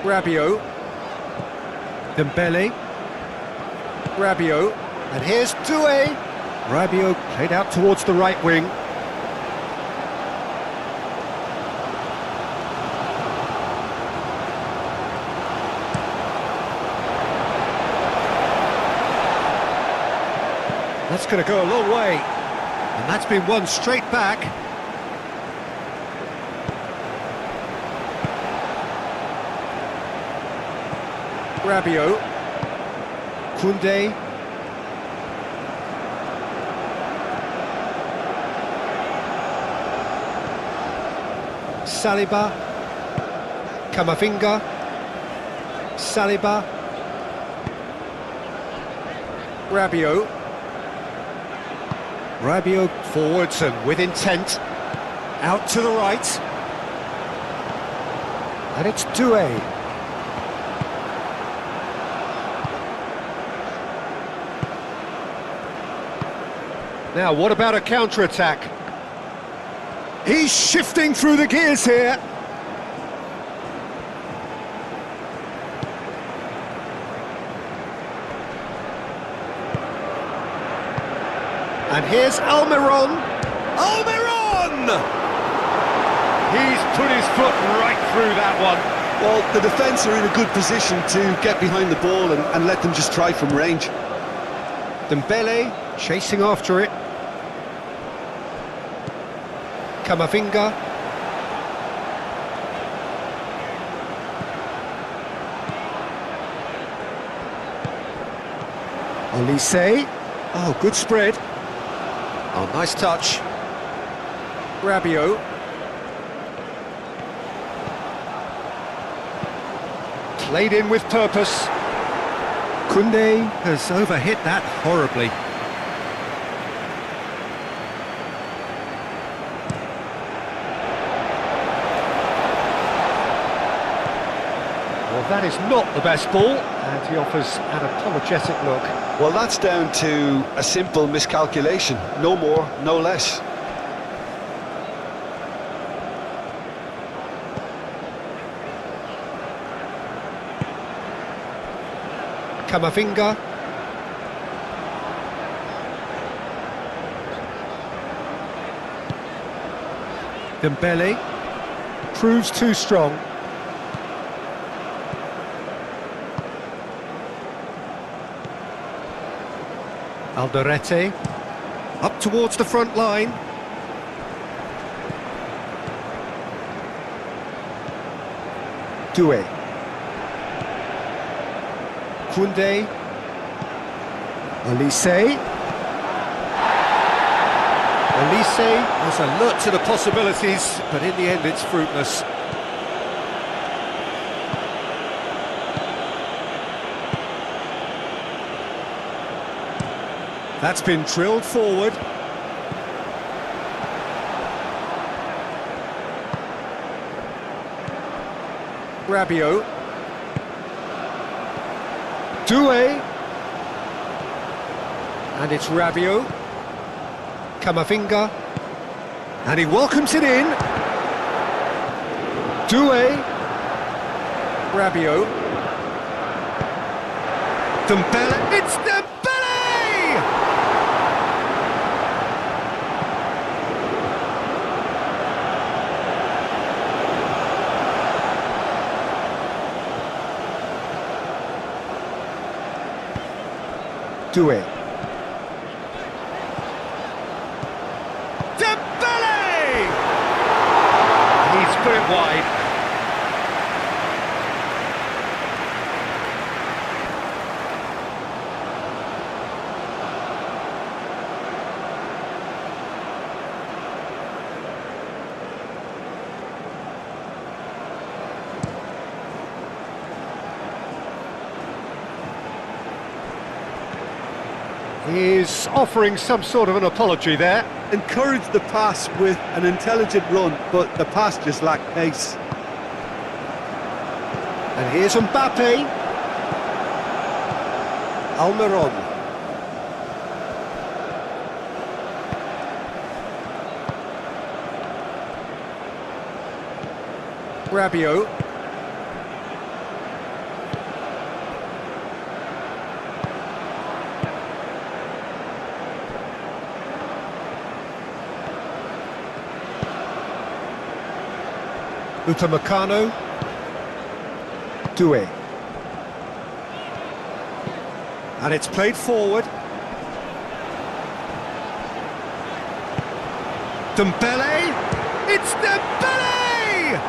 Rabiot. Dembele. Rabiot. And here's Doué. Rabiot played out towards the right wing. That's going to go a long way. And that's been won straight back. Rabiot. Koundé. Saliba. Camavinga. Saliba. Rabiot. Rabiot forwards and with intent. Out to the right. And it's Doué. Now, what about a counter-attack? He's shifting through the gears here. And here's Almiron. Almiron! He's put his foot right through that one. Well, the defence are in a good position to get behind the ball and let them just try from range. Dembele chasing after it. Camavinga. Olise. Oh, good spread. Oh, nice touch. Rabiot. Played in with purpose. Koundé has overhit that horribly. Well, that is not the best ball, and he offers an apologetic look. Well, that's down to a simple miscalculation. No more, no less. Camavinga. Dembele. Proves too strong. Alderete. Up towards the front line. Doué. Koundé. Olise. Olise was alert to the possibilities, but in the end it's fruitless. That's been drilled forward. Rabiot. Doué. And it's Rabiot. Camavinga. And he welcomes it in. Doué. Rabiot. Dembele. It's Dembele! Doué. Dembele! He's put it wide. He's offering some sort of an apology there. Encouraged the pass with an intelligent run, but the pass just lacked pace. And here's Mbappe. Almiron. Rabiot. Upamecano. Doué. And it's played forward. Dembele! It's Dembele!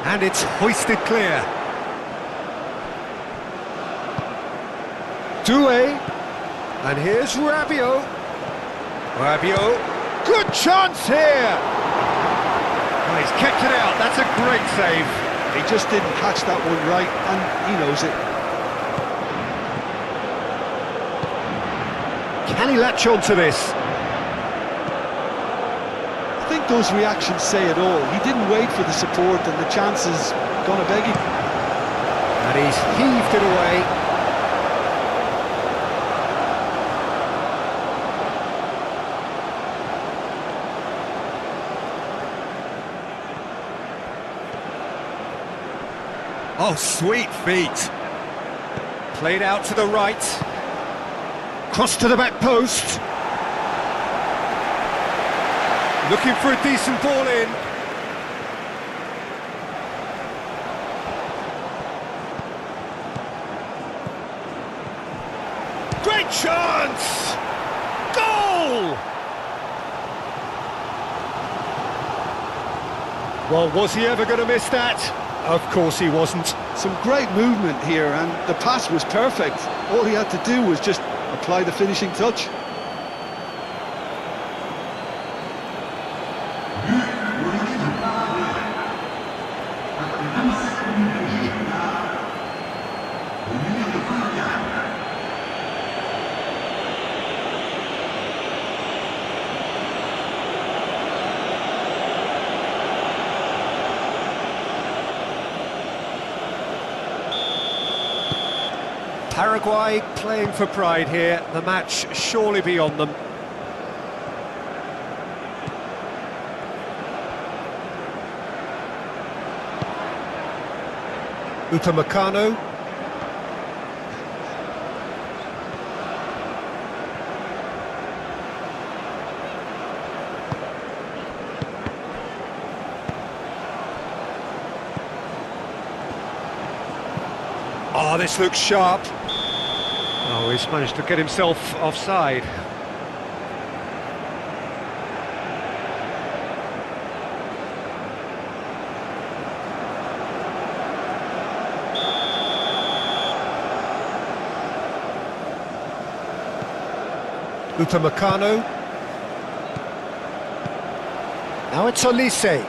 And it's hoisted clear. Doué. And here's Rabiot. Rabiot. Good chance here! Oh, he's kept it out. That's a great save. He just didn't catch that one right, and he knows it. Can he latch on to this? I think those reactions say it all. He didn't wait for the support, and the chance is gonna beg him. And he's heaved it away. Oh, sweet feet. Played out to the right. Cross to the back post. Looking for a decent ball in. Great chance! Goal! Well, was he ever going to miss that? Of course he wasn't. Some great movement here, and the pass was perfect. All he had to do was just apply the finishing touch. Paraguay playing for pride here. The match surely beyond them. Upamecano. Oh, this looks sharp. Oh, he's managed to get himself offside. Upamecano. Now it's Olise.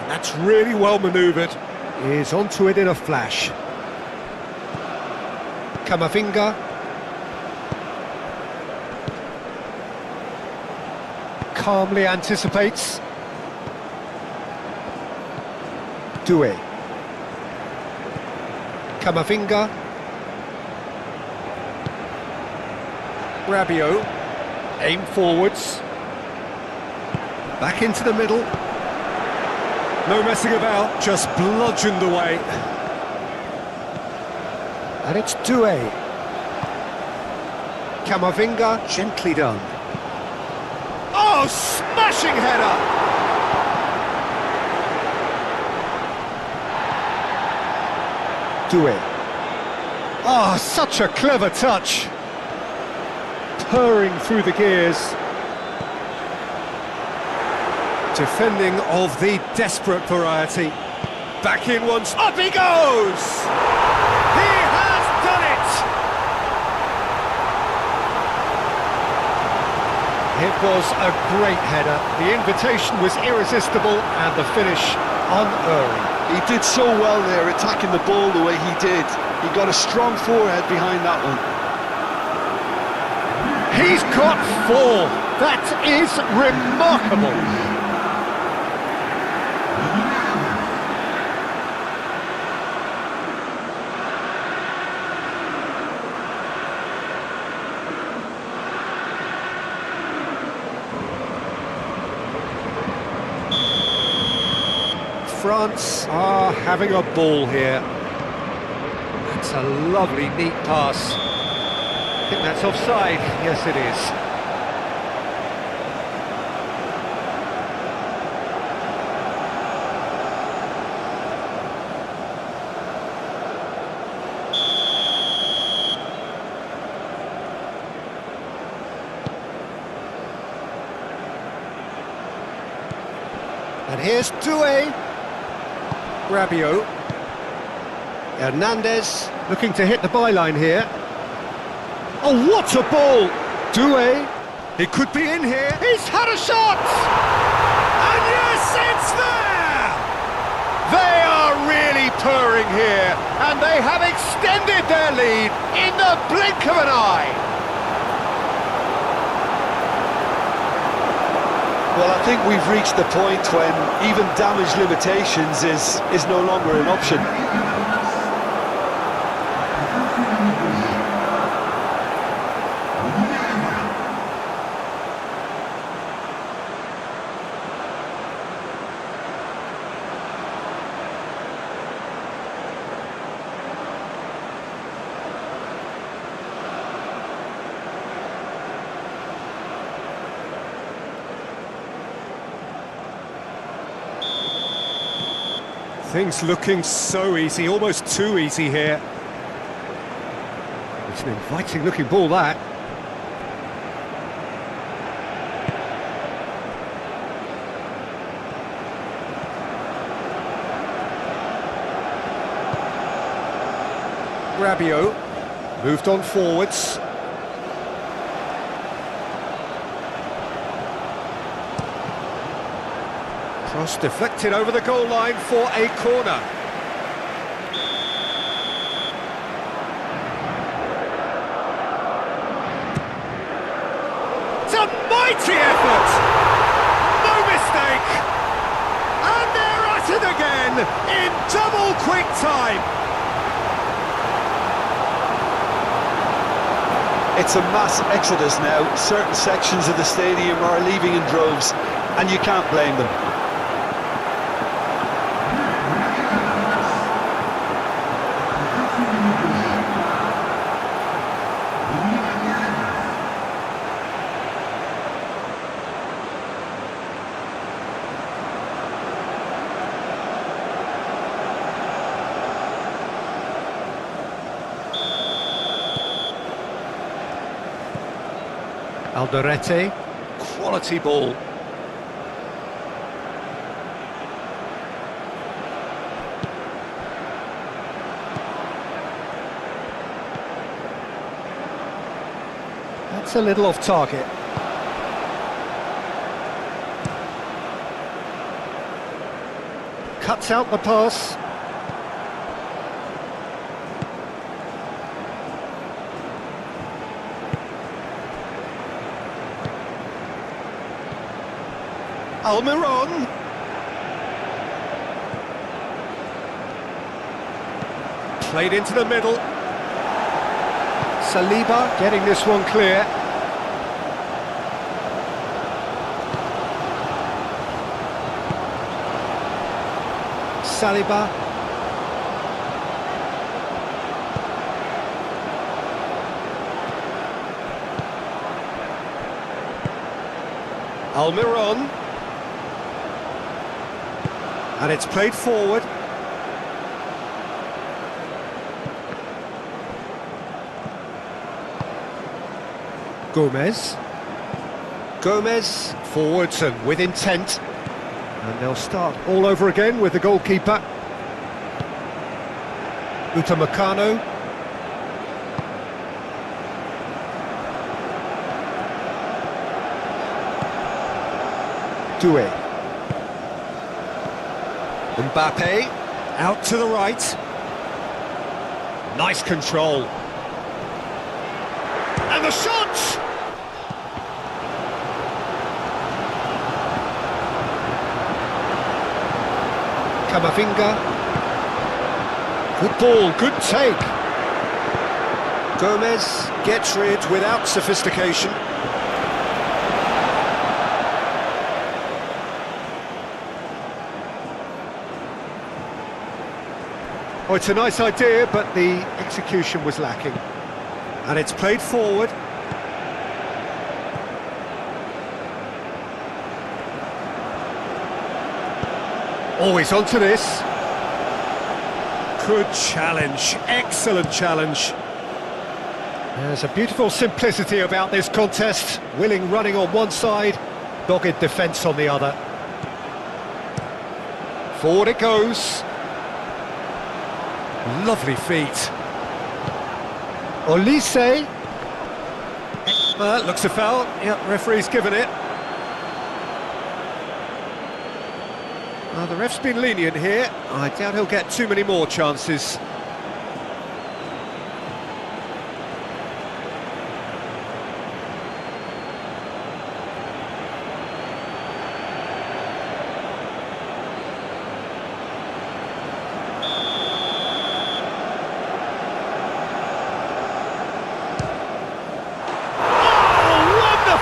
That's really well manoeuvred. He's onto it in a flash. Camavinga. Calmly anticipates. Doué. Camavinga. Rabiot. Aim forwards. Back into the middle. No messing about, just bludgeoned away. And it's Doué. Camavinga, gently done. Oh, smashing header! Doué. Oh, such a clever touch. Purring through the gears. Defending of the desperate variety. Back in once. Up he goes! He has done it! It was a great header. The invitation was irresistible and the finish unerring. He did so well there, attacking the ball the way he did. He got a strong forehead behind that one. He's got 4. That is remarkable. France are having a ball here. That's a lovely, neat pass. I think that's offside. Yes, it is. And here's Doué. Rabiot. Hernandez looking to hit the byline here. Oh, what a ball! Doué. He could be in here. He's had a shot! And yes, it's there! They are really purring here, and they have extended their lead in the blink of an eye. Well, I think we've reached the point when even damage limitations is no longer an option. Things looking so easy, almost too easy here. It's an inviting looking ball, that. Rabiot moved on forwards. Cross deflected over the goal line for a corner. It's a mighty effort! No mistake! And they're at it again in double quick time. It's a mass exodus now. Certain sections of the stadium are leaving in droves, and you can't blame them. Alderete, quality ball. That's a little off target. Cuts out the pass. Almiron. Played into the middle. Saliba getting this one clear. Saliba. Almiron. And it's played forward. Gomez. Gomez forwards and with intent. And they'll start all over again with the goalkeeper. Upamecano. Doué. Mbappe, out to the right. Nice control. And the shot! Camavinga. Good ball, good take. Gomez gets rid without sophistication. Oh, it's a nice idea, but the execution was lacking. And it's played forward. Always onto this. Good challenge, excellent challenge. There's a beautiful simplicity about this contest. Willing running on one side, dogged defence on the other. Forward it goes. Lovely feet. Olise. Looks a foul. Yeah, referee's given it. The ref's been lenient here. I doubt he'll get too many more chances.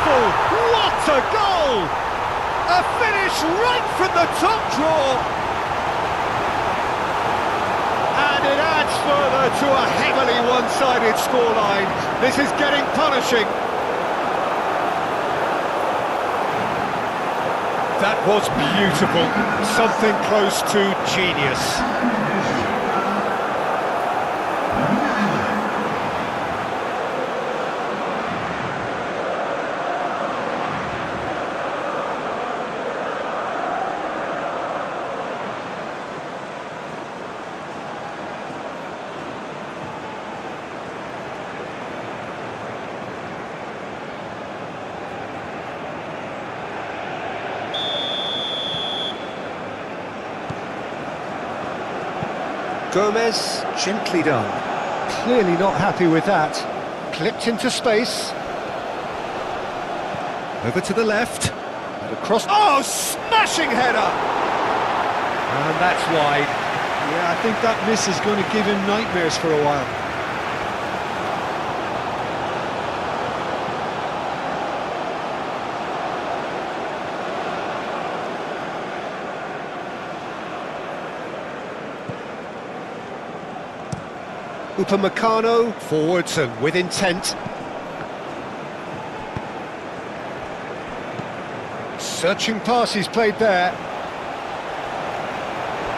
What a goal! A finish right from the top draw! And it adds further to a heavily one-sided scoreline. This is getting punishing. That was beautiful. Something close to genius. Gomez, gently done. Clearly not happy with that. Clipped into space. Over to the left. And across. Oh, smashing header! And that's wide. Yeah, I think that miss is going to give him nightmares for a while. Upamecano, forwards and with intent. Searching pass he's played there.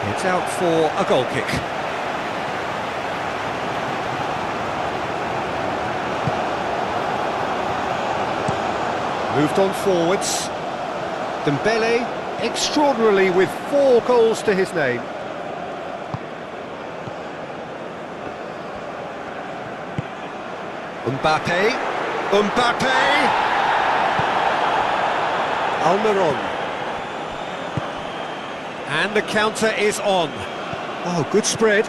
It's out for a goal kick. Moved on forwards. Dembele, extraordinarily with 4 goals to his name. Mbappe, Almiron. And the counter is on. Oh, good spread.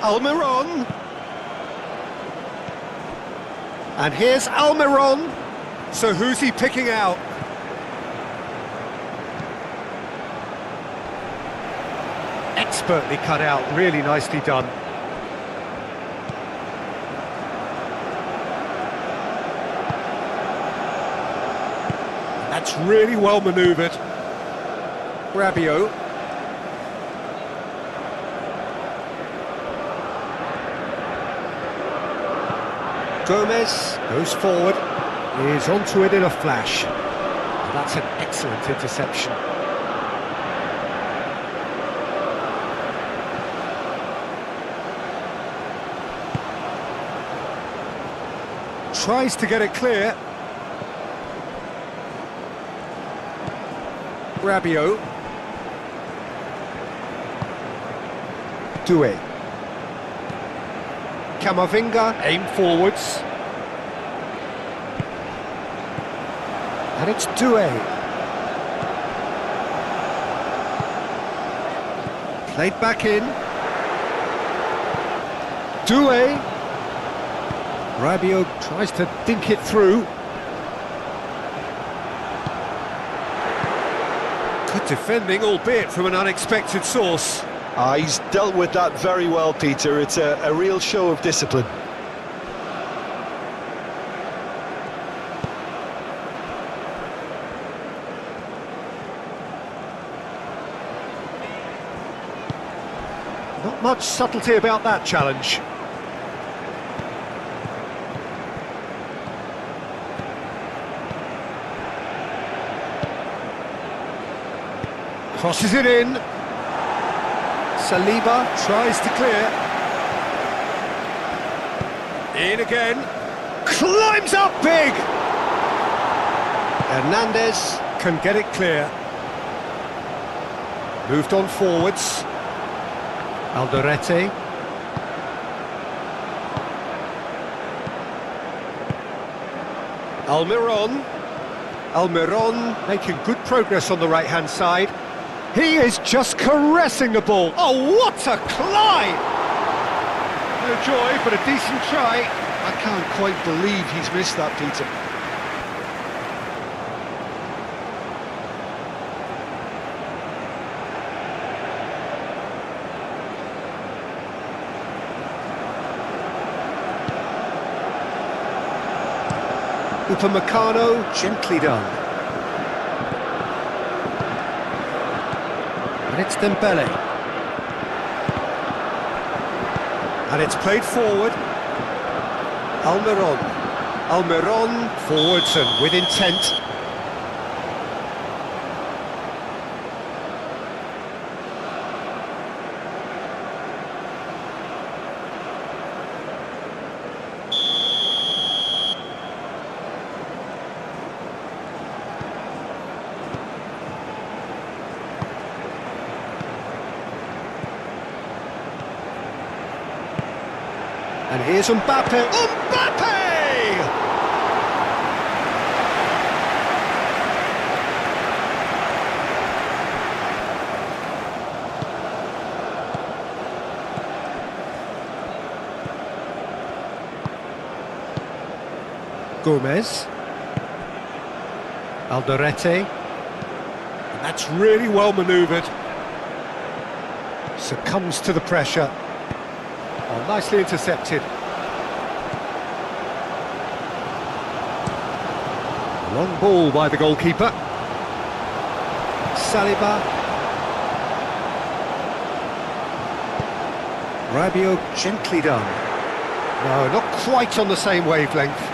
Almiron. And here's Almiron. So who's he picking out? Expertly cut out, really nicely done. That's really well manoeuvred. Rabiot. Gomez goes forward, is onto it in a flash. That's an excellent interception. Tries to get it clear. Rabiot. Doué. Camavinga, aim forwards. And it's Doué. Played back in. Doué. Rabiot tries to dink it through. Good defending, albeit from an unexpected source. He's dealt with that very well, Peter. It's a real show of discipline. Not much subtlety about that challenge. Crosses it in. Saliba tries to clear. In again. Climbs up big! Hernandez can get it clear. Moved on forwards. Alderete. Almiron making good progress on the right-hand side. He is just caressing the ball. Oh, what a climb! No joy, but a decent try. I can't quite believe he's missed that, Peter. Upamecano, gently done. And it's Dembele. And it's played forward. Almiron forwards and with intent. And here's Mbappe. Mbappe! Gomez. Alderete. And that's really well manoeuvred. Succumbs to the pressure. Oh, nicely intercepted. Long ball by the goalkeeper. Saliba. Rabiot gently done. No, not quite on the same wavelength.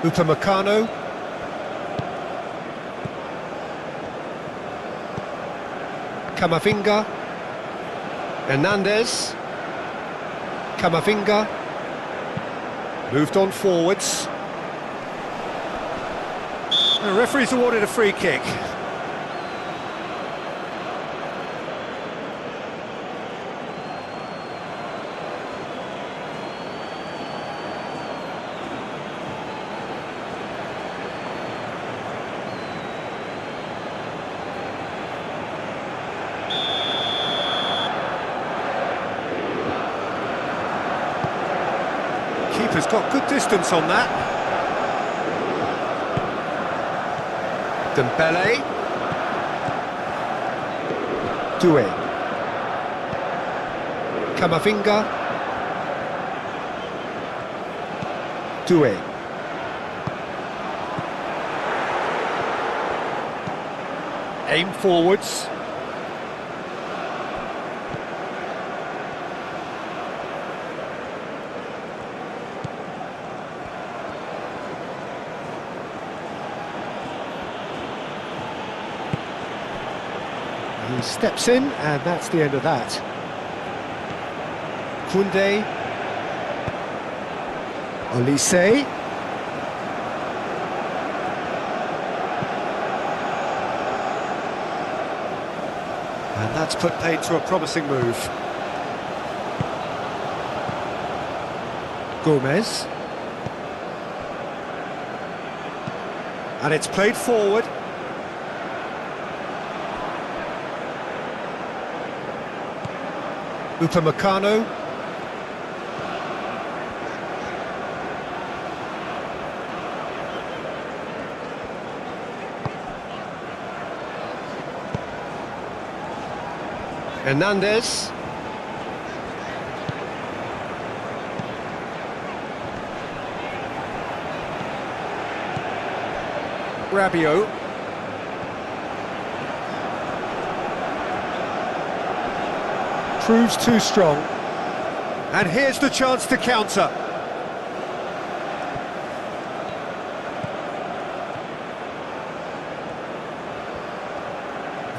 Upamecano. Camavinga. Hernandez. Camavinga. Moved on forwards. The referee's awarded a free kick. Keeper's got good distance on that. Dembele. Doué. Camavinga. Doué. Aim forwards. He steps in, and that's the end of that. Koundé. Olise. And that's put paid to a promising move. Gomez. And it's played forward. Upamecano. Hernandez. Rabiot. Proves too strong. And here's the chance to counter.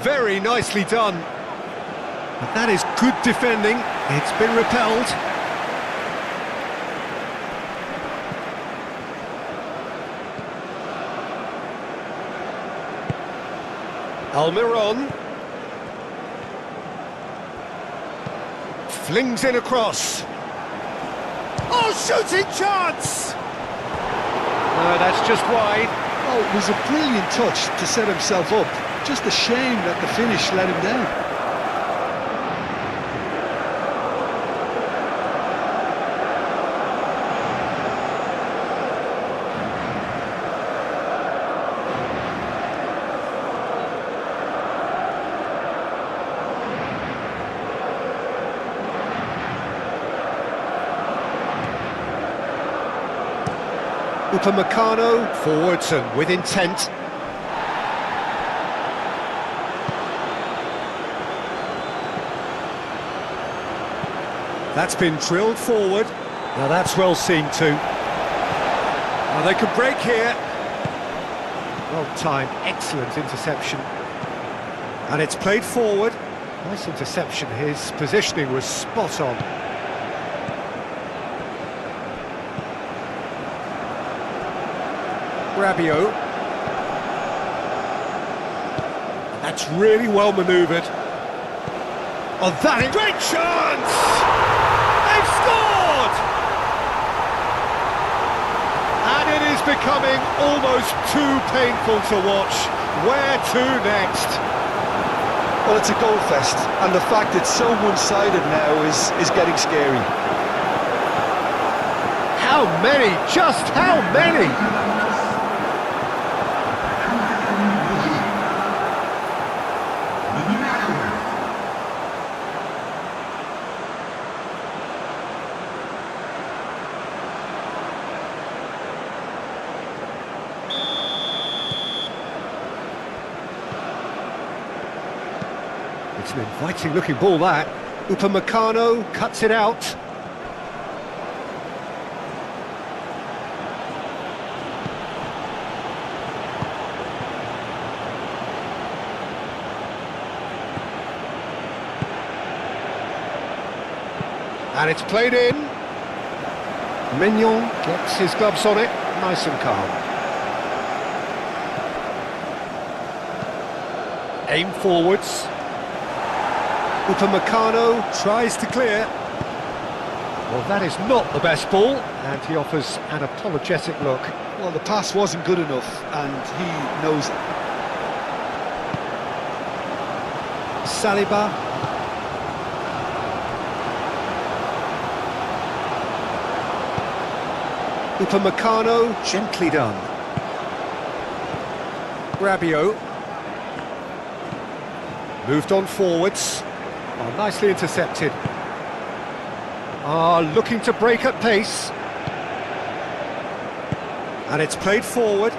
Very nicely done. But that is good defending. It's been repelled. Almiron. Flings in across. Oh, shooting chance! No, that's just wide. Oh, it was a brilliant touch to set himself up. Just a shame that the finish let him down. Upamecano forwards and with intent. That's been drilled forward. Now that's well seen too. Now they could break here. Well timed, excellent interception. And it's played forward. Nice interception, his positioning was spot on. Rabiot. That's really well manoeuvred. Oh, that is... Great chance! They've scored! And it is becoming almost too painful to watch. Where to next? Well, it's a goal fest, and the fact it's so one-sided now is getting scary. How many? Just how many? It's an inviting looking ball, that. Upamecano cuts it out. And it's played in. Mignon gets his gloves on it, nice and calm. Aim forwards. Upamecano tries to clear. Well, that is not the best ball, and he offers an apologetic look. Well, the pass wasn't good enough, and he knows it. Saliba. Upamecano, gently done. Rabiot. Moved on forwards. Oh, nicely intercepted. Looking to break at pace. And it's played forward.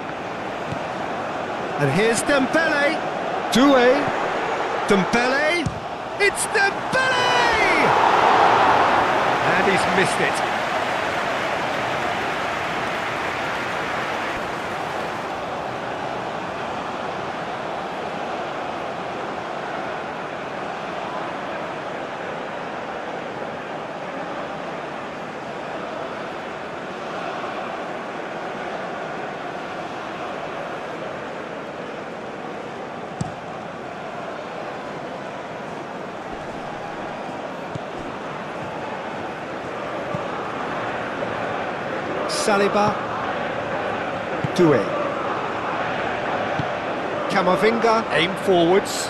And here's Dembele. Doué. Dembele. It's Dembele! And he's missed it. Saliba. Doué. Camavinga, aim forwards.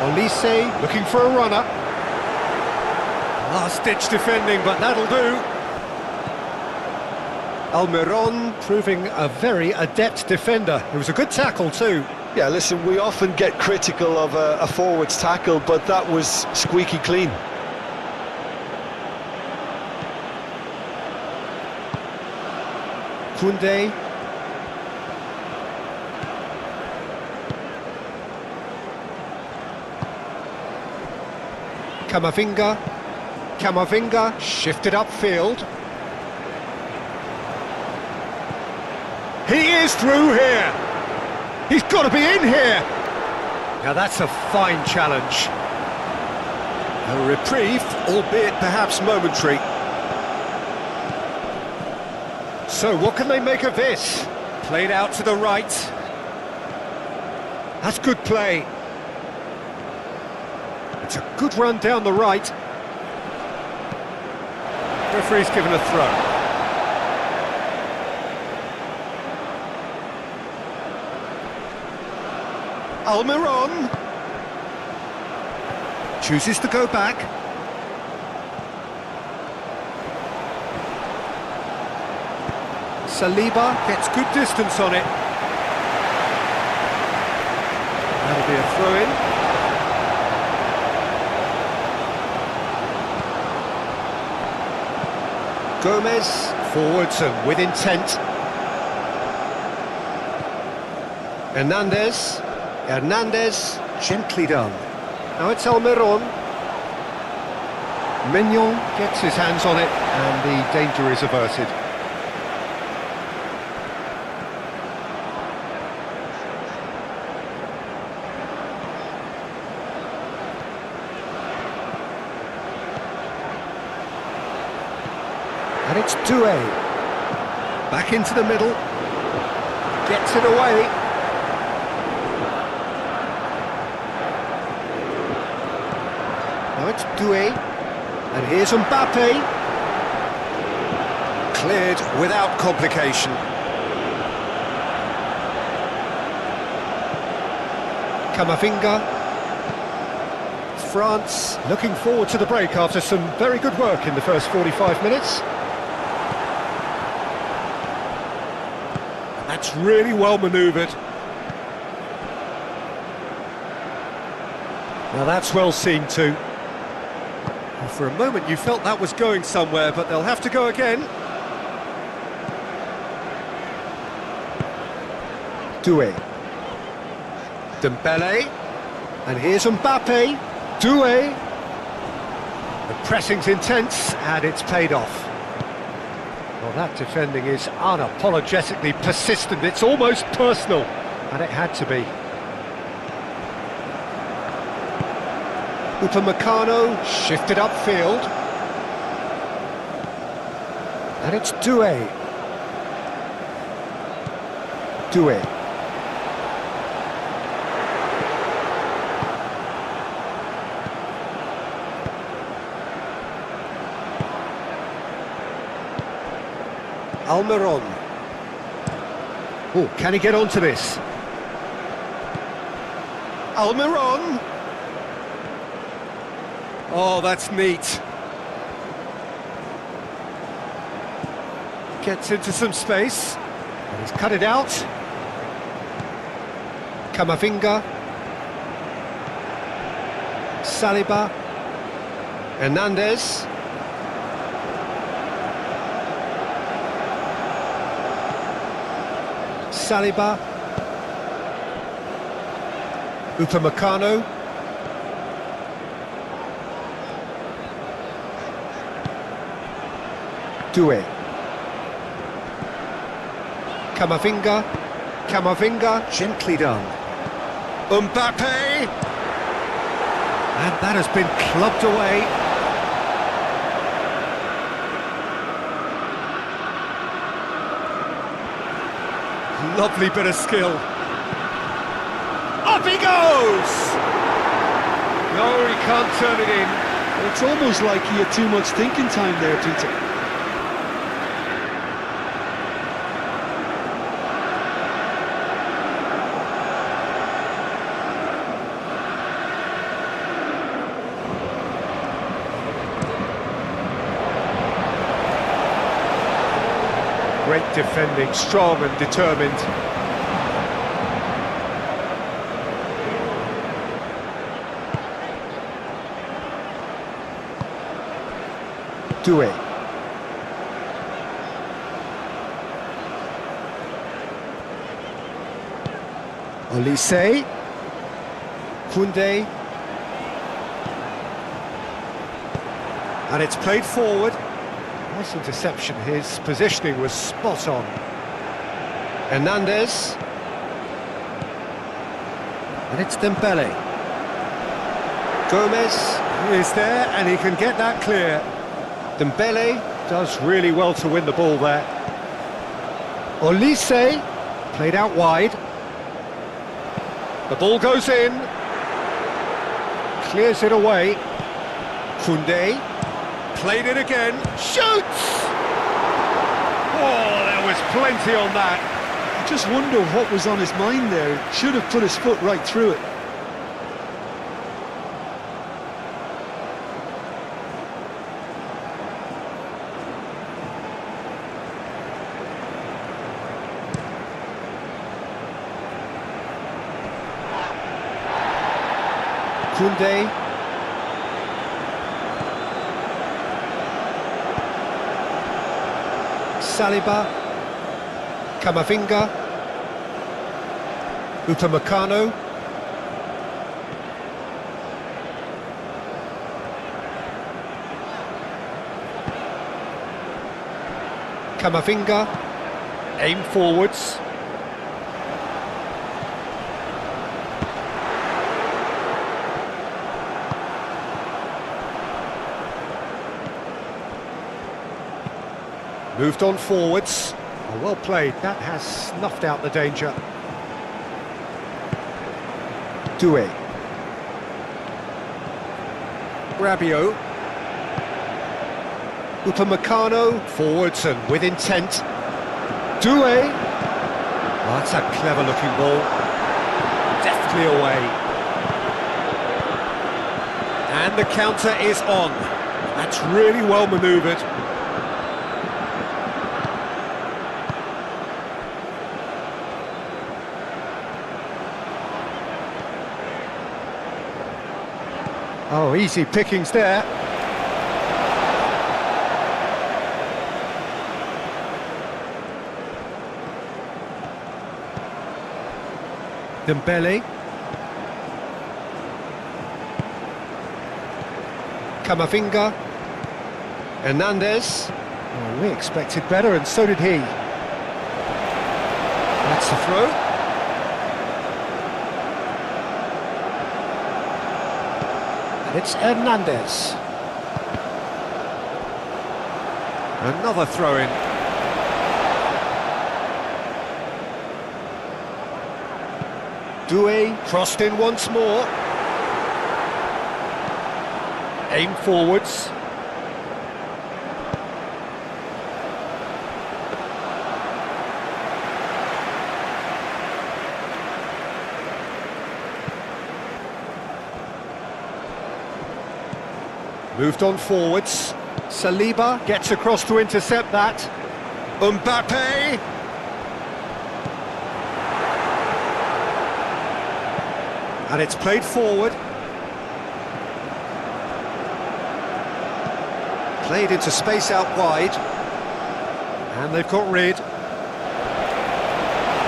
Olise looking for a runner. Last-ditch defending, but that'll do. Almiron proving a very adept defender. It was a good tackle too. Yeah, listen, we often get critical of a forward's tackle, but that was squeaky clean. Kunde. Camavinga shifted upfield. He is through here. He's got to be in here. Now that's a fine challenge. A reprieve, albeit perhaps momentary. So what can they make of this? Played out to the right. That's good play. It's a good run down the right. Referee's given a throw. Almiron chooses to go back. Saliba gets good distance on it. That'll be a throw-in. Gomez forwards and with intent. Hernandez, gently done. Now it's Almiron. Mignon gets his hands on it and the danger is averted. And it's Doué. Back into the middle. Gets it away. Now it's Doué. And here's Mbappe. Cleared without complication. Camavinga. France looking forward to the break after some very good work in the first 45 minutes. That's really well manoeuvred. Now that's well seen too. Well, for a moment you felt that was going somewhere, but they'll have to go again. Doué. Dembele. And here's Mbappe. Doué. The pressing's intense and it's paid off. Well, that defending is unapologetically persistent. It's almost personal, and it had to be. Upamecano shifted upfield. And it's Doué. Almiron. Oh, can he get onto this? Almiron. Oh, that's neat. Gets into some space. And he's cut it out. Camavinga. Saliba. Hernandez. Saliba. Upamecano. Doué. Camavinga, gently done. Mbappe! And that has been clubbed away. Lovely bit of skill. Up he goes! No, he can't turn it in. It's almost like he had too much thinking time there, Peter. Great defending, strong and determined. Doué. Olise. Koundé. And it's played forward. Nice interception. His positioning was spot on. Hernandez. And it's Dembele. Gomez is there and he can get that clear. Dembele does really well to win the ball there. Olise played out wide. The ball goes in. Clears it away. Koundé played it again. Shoots! Oh, there was plenty on that. I just wonder what was on his mind there. Should have put his foot right through it. Koundé. Saliba. Camavinga. Upamecano. Camavinga. Aim forwards. Moved on forwards. Oh, well played. That has snuffed out the danger. Doué. Rabiot. Upamecano. Forwards and with intent. Doué. Oh, that's a clever looking ball. Deftly away. And the counter is on. That's really well manoeuvred. Oh, easy pickings there. Dembele. Camavinga. Hernandez. Oh, we expected better, and so did he. That's the throw. It's Hernandez. Another throw-in. Doué crossed in once more. Aim forwards. Moved on forwards. Saliba gets across to intercept that. Mbappe. And it's played forward. Played into space out wide. And they've got rid.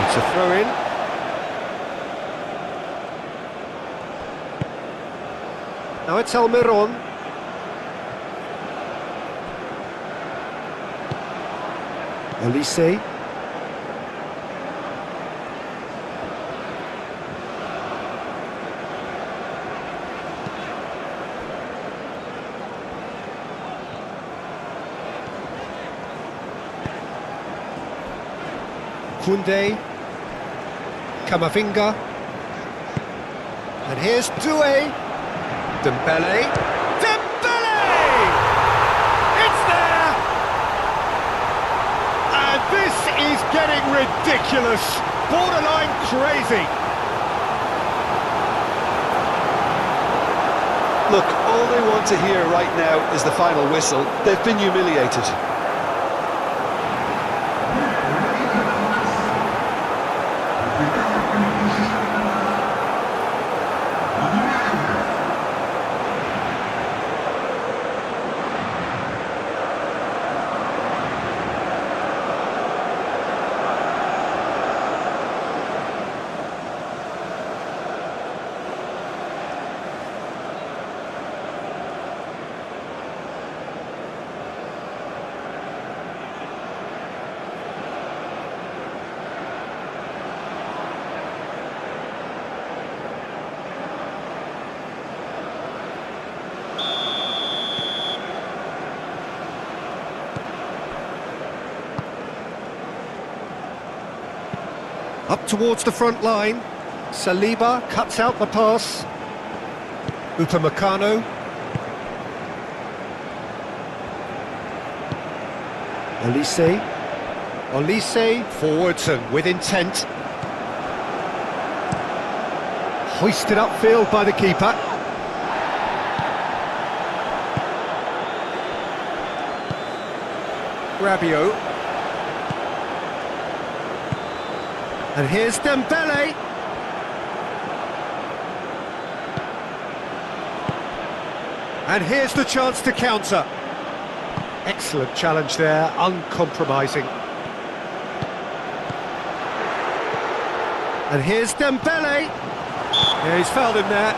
It's a throw-in. Now it's Almiron. Olise. Koundé. Camavinga. And here's Doué. Dembele. This is getting ridiculous, borderline crazy. Look, all they want to hear right now is the final whistle. They've been humiliated. Up towards the front line. Saliba cuts out the pass. Upamecano. Olise forwards and with intent. Hoisted upfield by the keeper. Rabiot. And here's Dembele. And here's the chance to counter. Excellent challenge there, uncompromising. And here's Dembele. Yeah, he's fouled him there.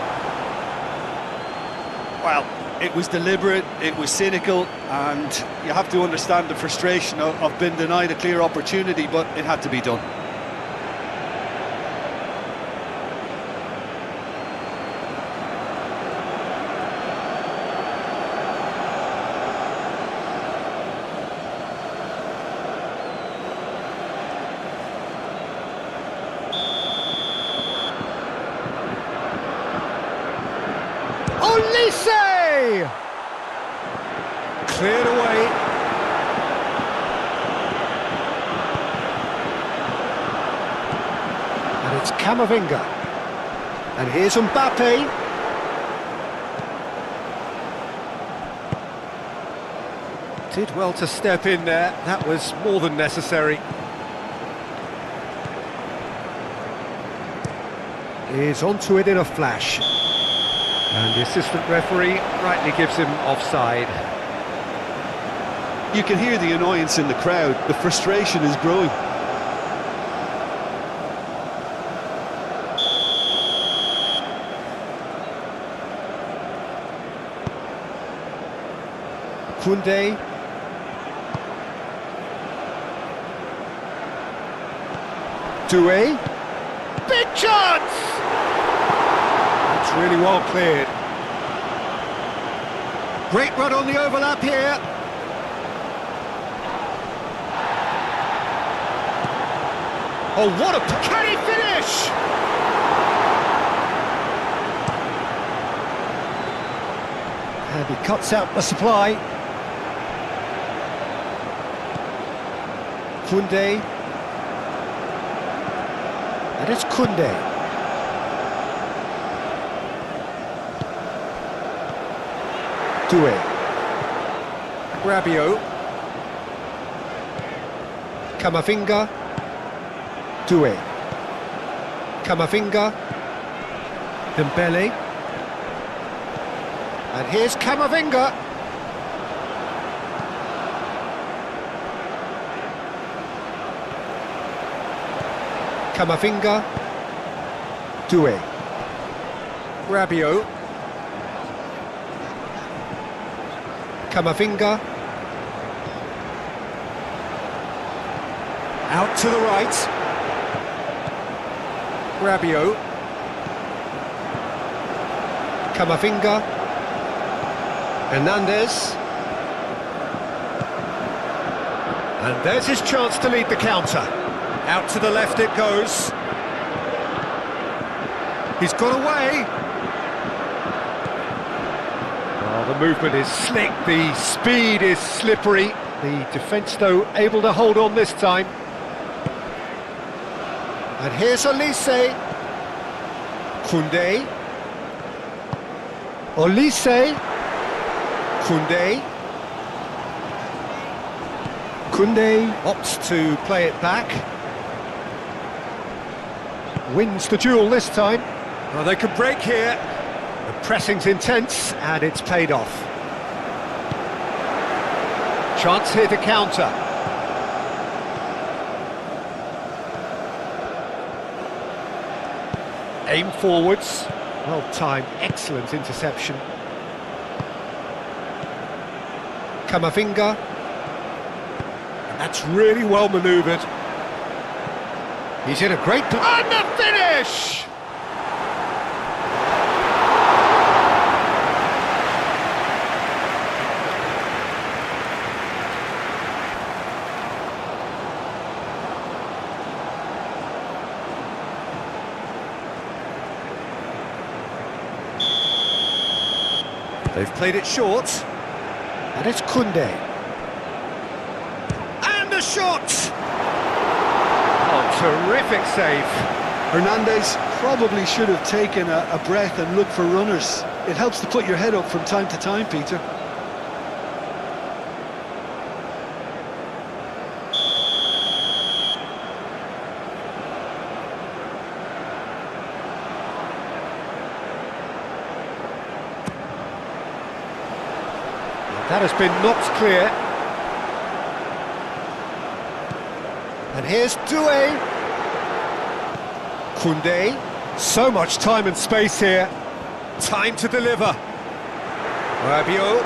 Well, it was deliberate, it was cynical, and you have to understand the frustration of being denied a clear opportunity, but it had to be done. Olise! Cleared away. And it's Camavinga. And here's Mbappe. Did well to step in there. That was more than necessary. Is onto it in a flash. And the assistant referee rightly gives him offside. You can hear the annoyance in the crowd. The frustration is growing. Koundé. Doué. Big chance! It's really well cleared. Great run on the overlap here. Oh, what a... Can he finish? And he cuts out the supply. Koundé. And it's Koundé. Doué. Rabiot. Camavinga. Doué. Camavinga. Dembele. And here's Camavinga. Camavinga. Doué. Rabiot. Camavinga. Out to the right. Rabiot. Camavinga. Hernandez. And there's his chance to lead the counter. Out to the left it goes. He's got away. Oh, the movement is slick, the speed is slippery. The defence, though, able to hold on this time. And here's Olise. Koundé. Olise. Koundé. Koundé opts to play it back. Wins the duel this time. Well, they could break here. The pressing's intense, and it's paid off. Chance here to counter. Aim forwards. Well timed, excellent interception. Camavinga. And that's really well manoeuvred. He's in a great... And the finish! They've played it short. And it's Koundé. And a shot! Oh, terrific save. Hernandez probably should have taken a breath and looked for runners. It helps to put your head up from time to time, Peter. That has been knocked clear. And here's Doué. Koundé. So much time and space here. Time to deliver. Rabiot.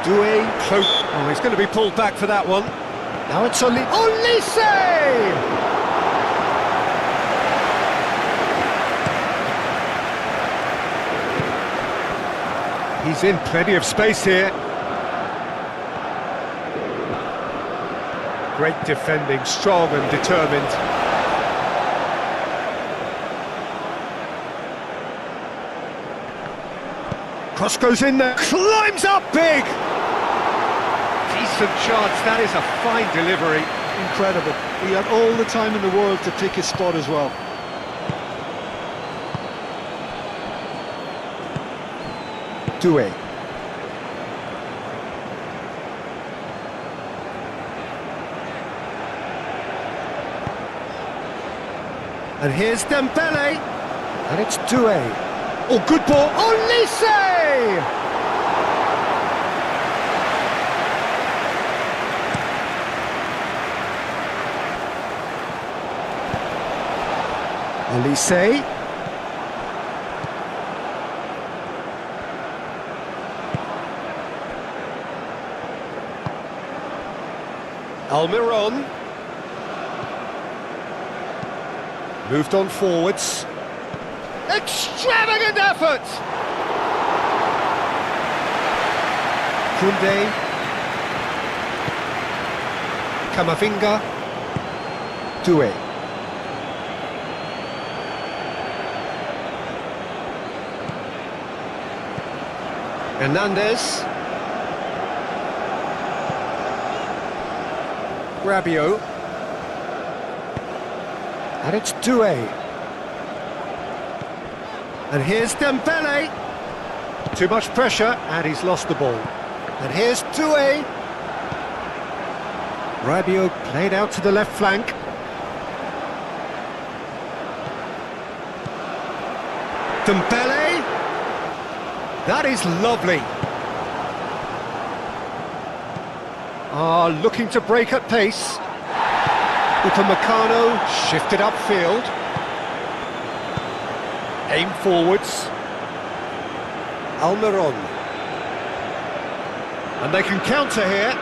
Doué. Oh, he's going to be pulled back for that one. Now it's Olise! He's in plenty of space here. Great defending, strong and determined. Cross goes in there, climbs up big! Decent chance, that is a fine delivery. Incredible. He had all the time in the world to pick his spot as well. Doué. And here's Dembele. And it's Doué. Oh, good ball. Olise! Olise. Almiron. Moved on forwards. Extravagant effort! Koundé. Camavinga. Doué. Hernandez. Rabiot. And it's Doué. And here's Dembele. Too much pressure, and he's lost the ball. And here's Doué. Rabiot played out to the left flank. Dembele. That is lovely. Looking to break at pace. Upamecano shifted upfield. Aim forwards. Almiron. And they can counter here.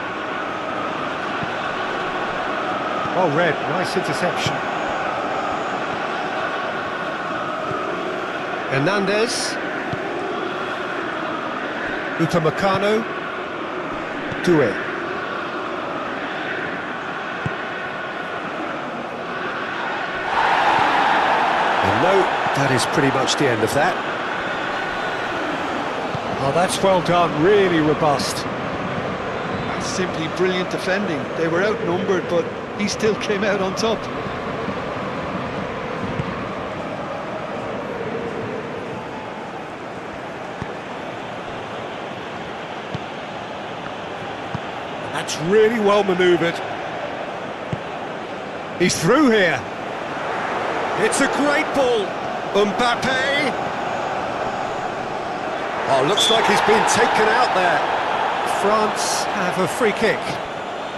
Well read, nice interception. Hernandez. Upamecano. Doué. No, that is pretty much the end of that. Oh, that's well done, really robust. That's simply brilliant defending. They were outnumbered, but he still came out on top. That's really well manoeuvred. He's through here. It's a great ball. Mbappe. Oh, looks like he's been taken out there. France have a free kick.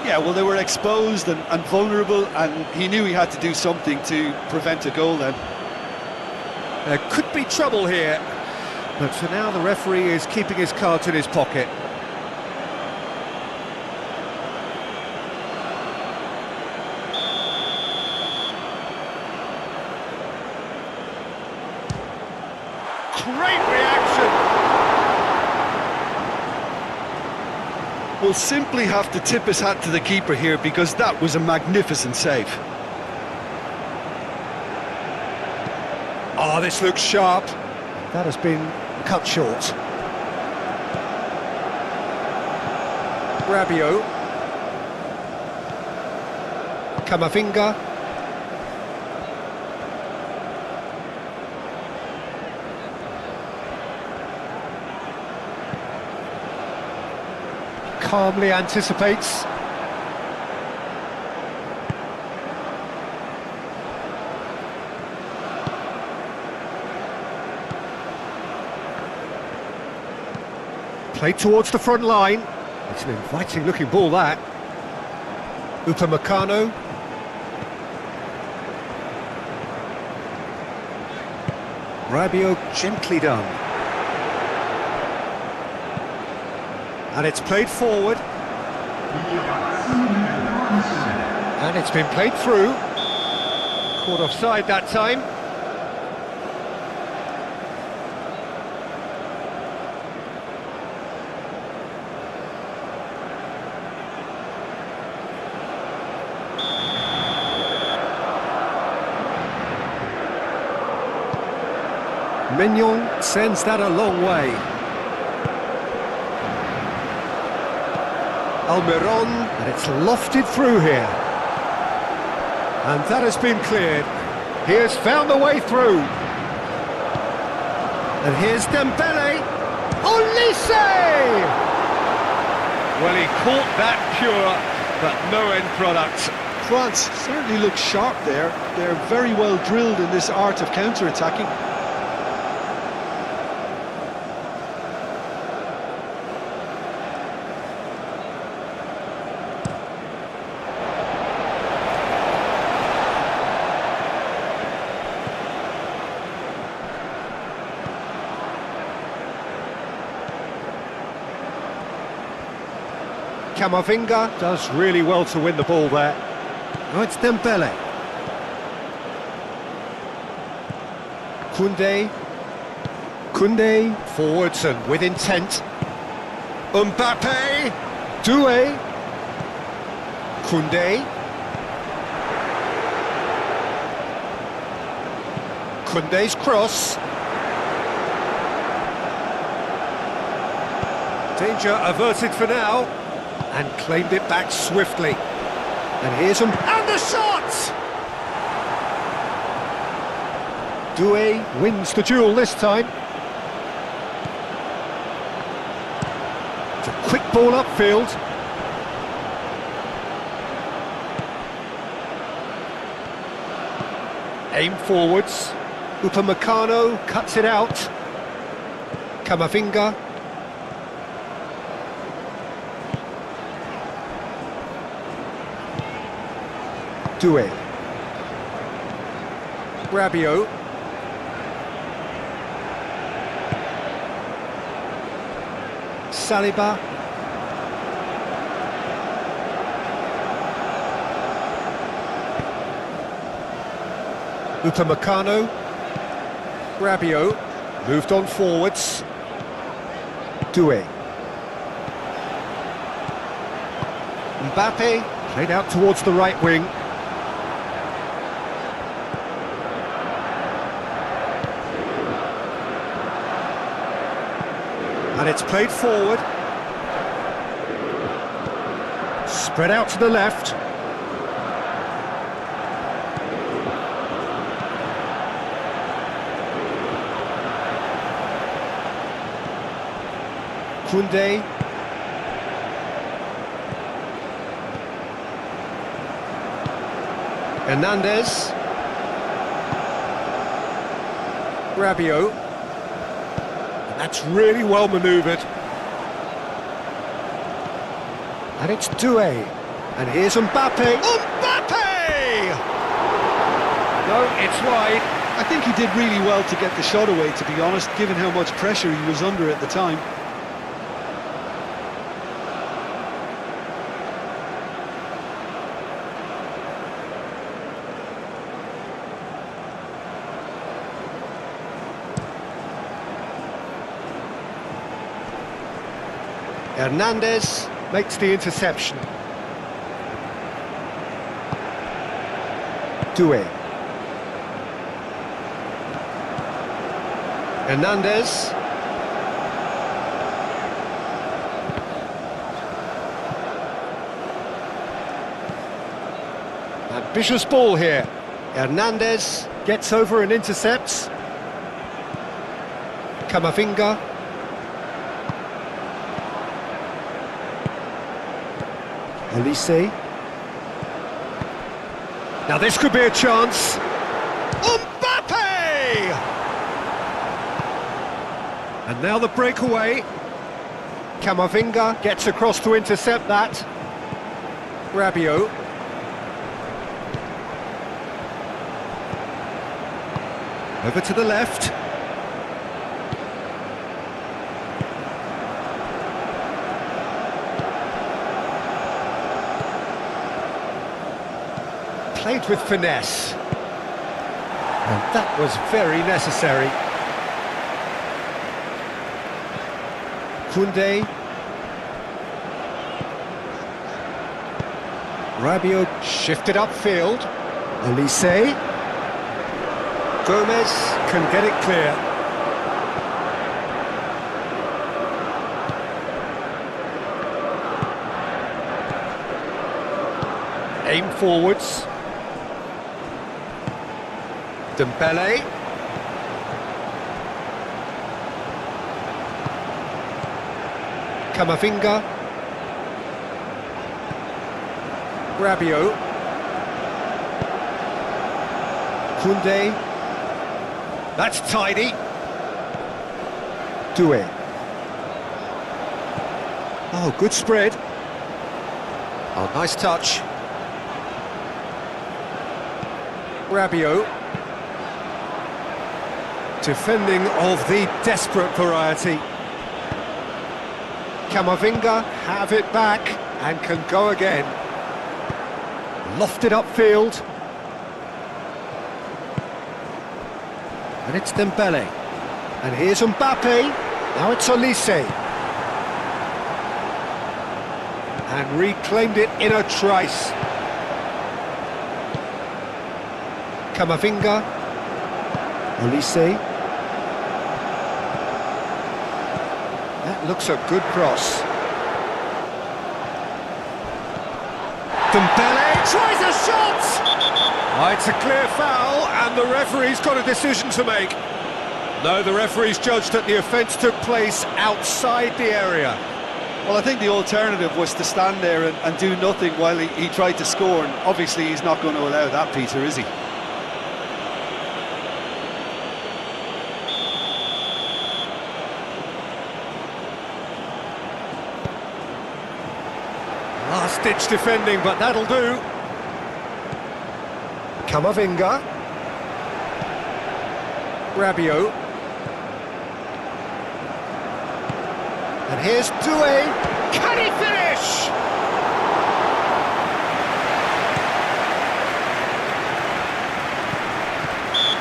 Yeah, well, they were exposed and vulnerable, and he knew he had to do something to prevent a goal then. There could be trouble here, but for now the referee is keeping his cards in his pocket. Great reaction! We'll simply have to tip his hat to the keeper here, because that was a magnificent save. Oh, this looks sharp. That has been cut short. Rabiot. Camavinga. Calmly anticipates. Played towards the front line. It's an inviting looking ball, that. Upamecano. Rabiot gently done. And it's played forward. And it's been played through. Caught offside that time. Mignon sends that a long way. Almiron, and it's lofted through here. And that has been cleared. He has found the way through. And here's Dembele. Olise! Well, he caught that pure, but no end product. France certainly look sharp there. They're very well drilled in this art of counter-attacking. Camavinga does really well to win the ball there. Now it's Dembele. Koundé forwards and with intent. Mbappe. Doué. Koundé. Koundé's cross. Danger averted for now. And claimed it back swiftly. And here's him. And the shot! Doué wins the duel this time. It's a quick ball upfield. Aim forwards. Upamecano cuts it out. Camavinga. Doué. Rabiot. Saliba. Upamecano. Rabiot. Moved on forwards. Doué. Mbappe. Played out towards the right wing. And it's played forward. Spread out to the left. Koundé. Hernandez. Rabiot. That's really well manoeuvred. And it's Doué. And here's Mbappe. Mbappe! No, it's wide. I think he did really well to get the shot away, to be honest, given how much pressure he was under at the time. Hernandez makes the interception. Hernandez. Ambitious ball here. Hernandez gets over and intercepts. Camavinga. Elise. Now this could be a chance. Mbappe! And now the breakaway. Camavinga gets across to intercept that. Rabiot. Over to the left. Played with finesse. And that was very necessary. Koundé. Rabiot shifted upfield. Elise. Gomez can get it clear. Aim forwards. Dembele. Camavinga. Rabiot. Koundé. That's tidy. Doué. Oh, good spread. Oh, nice touch. Rabiot. Defending of the desperate variety. Camavinga have it back and can go again. Lofted upfield. And it's Dembele. And here's Mbappe. Now it's Elise. And reclaimed it in a trice. Camavinga. Elise. That looks a good cross. Dembele tries a shot! Oh, it's a clear foul, and the referee's got a decision to make. No, the referee's judged that the offence took place outside the area. Well, I think the alternative was to stand there and do nothing while he tried to score, and obviously he's not going to allow that, Peter, is he? Last-ditch defending, but that'll do. Camavinga. Rabiot. And here's Doué. Can he finish?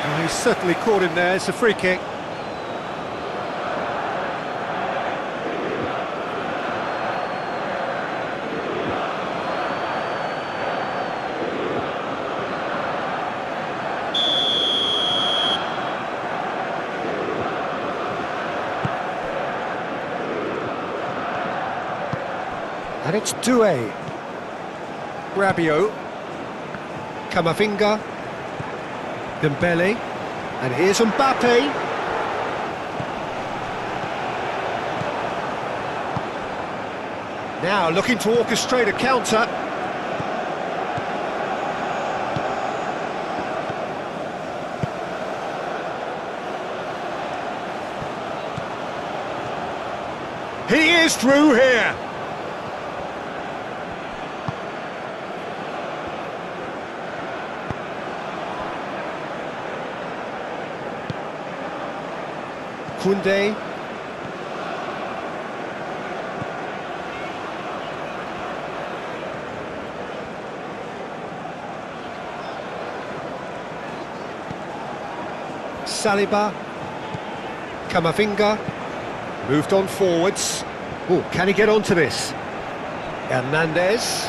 Oh, he's certainly caught him there. It's a free kick. And it's Doué. Rabiot. Camavinga. Dembele. And here's Mbappe. Now looking to orchestrate a counter. He is through here. Koundé. Saliba. Camavinga. Moved on forwards. Oh, can he get onto this? Hernandez.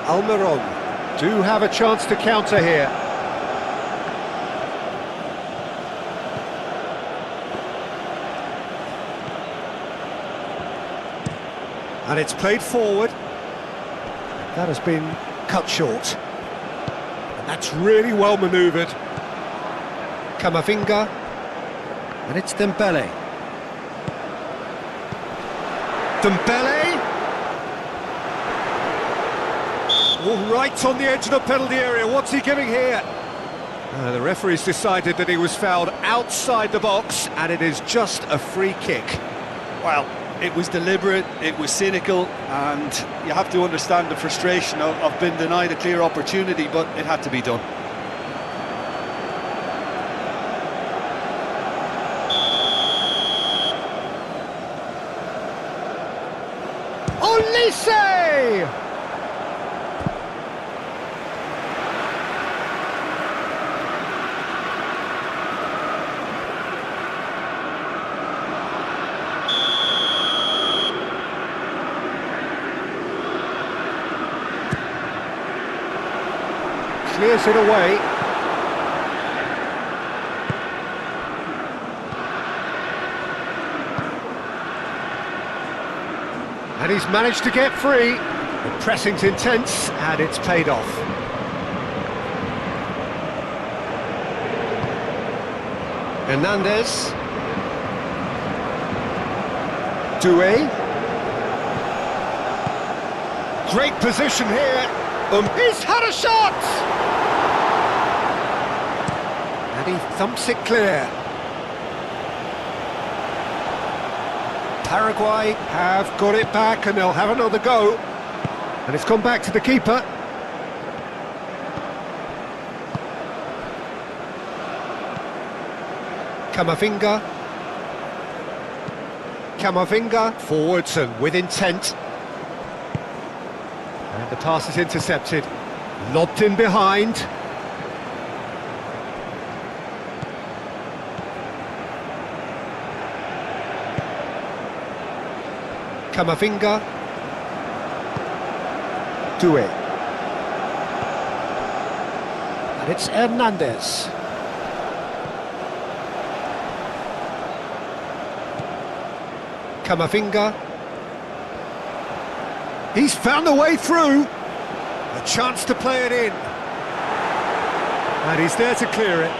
Almiron do have a chance to counter here. And it's played forward. That has been cut short. And that's really well manoeuvred. Camavinga. And it's Dembele. Dembele! Oh, right on the edge of the penalty area. What's he giving here? The referee's decided that he was fouled outside the box, and it is just a free kick. Well, it was deliberate, it was cynical, and you have to understand the frustration of being denied a clear opportunity, but it had to be done. Olise! Clears it away. And he's managed to get free. The pressing's intense, and it's paid off. Hernandez. Doué. Great position here. He's had a shot! And he thumps it clear. Paraguay have got it back and they'll have another go. And it's gone back to the keeper. Camavinga. Camavinga forwards and with intent. And the pass is intercepted. Lobbed in behind. Camavinga. Doué. And it's Hernandez. Camavinga. He's found a way through. A chance to play it in. And he's there to clear it.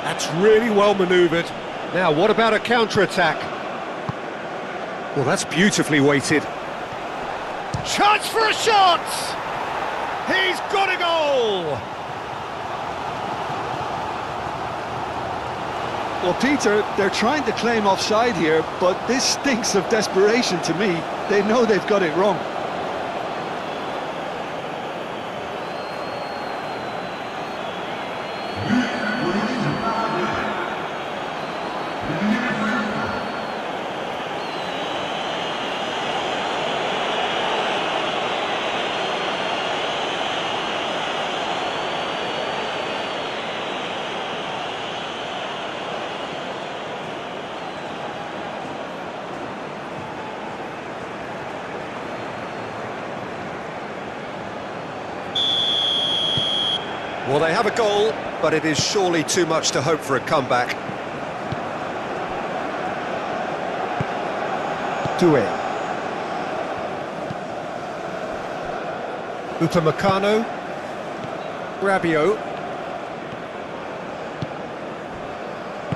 That's really well manoeuvred. Now, what about a counter-attack? Well, that's beautifully weighted. Chance for a shot! He's got a goal! Well, Peter, they're trying to claim offside here, but this stinks of desperation to me. They know they've got it wrong. Well, they have a goal, but it is surely too much to hope for a comeback. Doué. Upamecano. Rabiot.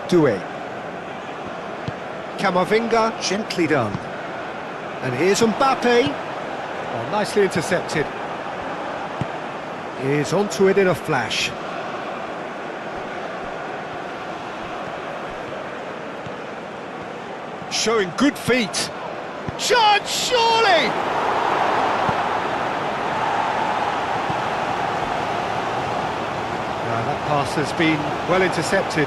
Doué. Camavinga, gently done. And here's Mbappe. Oh, nicely intercepted. Is onto it in a flash. Showing good feet. Chance, surely! Now that pass has been well intercepted.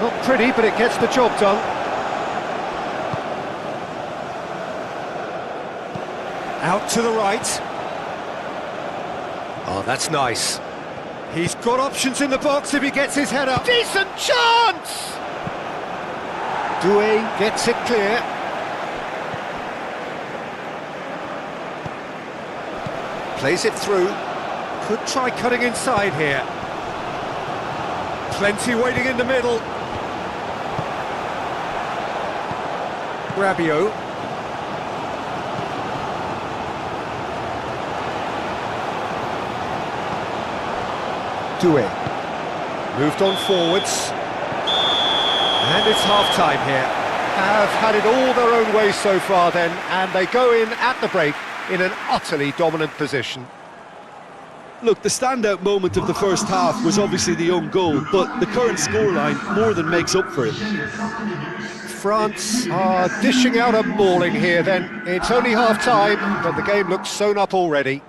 Not pretty, but it gets the job done. Out to the right. Oh, that's nice. He's got options in the box if he gets his head up. Decent chance! Doué gets it clear. Plays it through. Could try cutting inside here. Plenty waiting in the middle. Rabiot. Doué. Moved on forwards. And it's half-time here. Have had it all their own way so far then, and they go in at the break in an utterly dominant position. Look, the standout moment of the first half was obviously the own goal, but the current scoreline more than makes up for it. France are dishing out a mauling here then. It's only half-time, but the game looks sewn up already.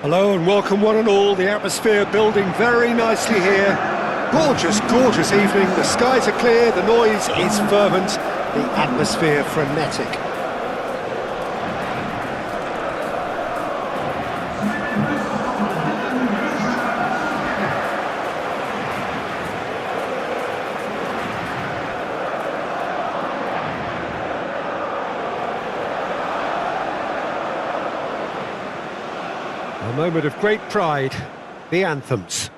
Hello and welcome one and all, the atmosphere building very nicely here. Gorgeous, gorgeous evening, the skies are clear, the noise is fervent, the atmosphere frenetic. A moment of great pride, the anthems.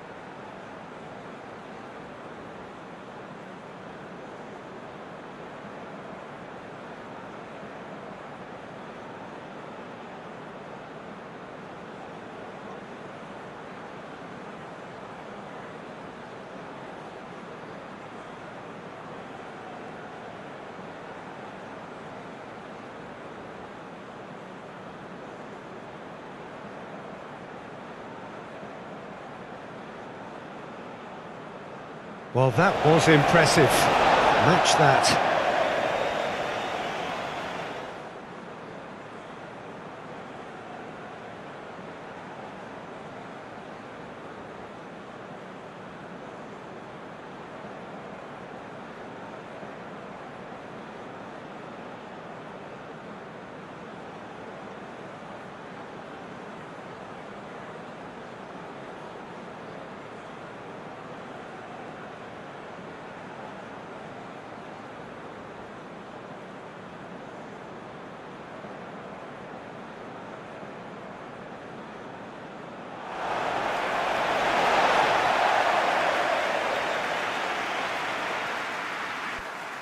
Well, that was impressive. Match that.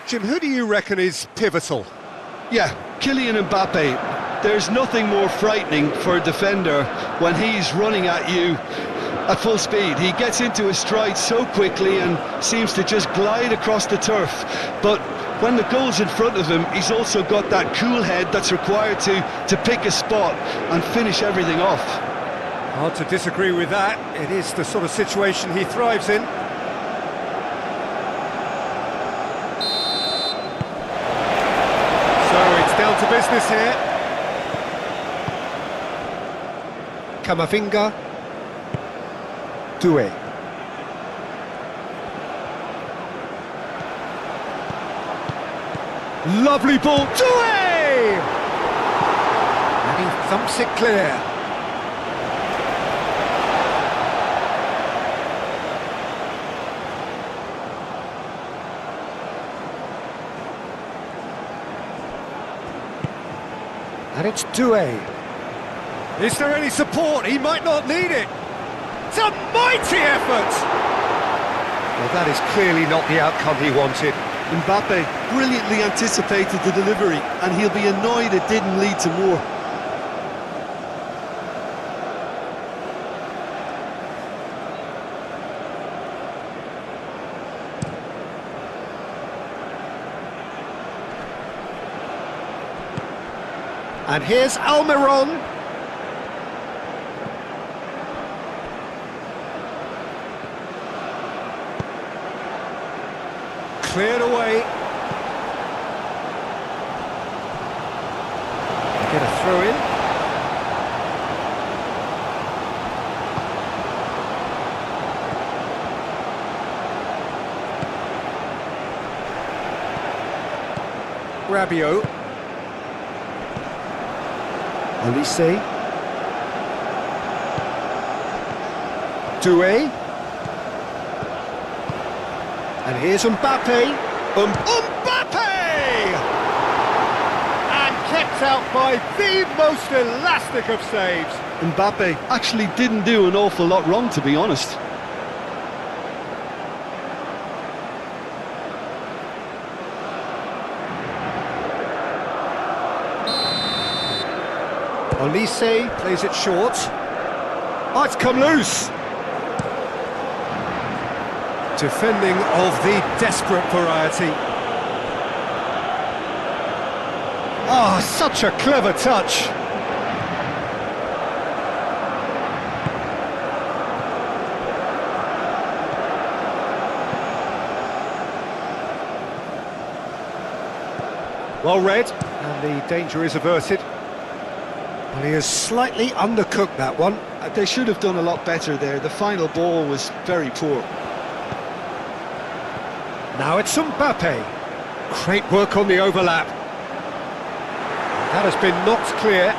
Jim, who do you reckon is pivotal? Yeah, Kylian Mbappe. There's nothing more frightening for a defender when he's running at you at full speed. He gets into his stride so quickly and seems to just glide across the turf. But when the goal's in front of him, he's also got that cool head that's required to pick a spot and finish everything off. Hard to disagree with that. It is the sort of situation he thrives in. Down to business here. Camavinga. Doué. Lovely ball. Doué! And he thumps it clear. And it's Doué. Is there any support? He might not need it. It's a mighty effort! Well, that is clearly not the outcome he wanted. Mbappe brilliantly anticipated the delivery, and he'll be annoyed it didn't lead to more. And here's Almiron. Cleared away. Get a throw in. Rabiot. Olise. Doué. And here's Mbappe. Mbappe! And kept out by the most elastic of saves. Mbappe actually didn't do an awful lot wrong, to be honest. Olise plays it short. Oh, it's come loose. Defending of the desperate variety. Oh, such a clever touch. Well read, and the danger is averted. Well, he has slightly undercooked that one. They should have done a lot better there. The final ball was very poor. Now it's Mbappe. Great work on the overlap. That has been knocked clear.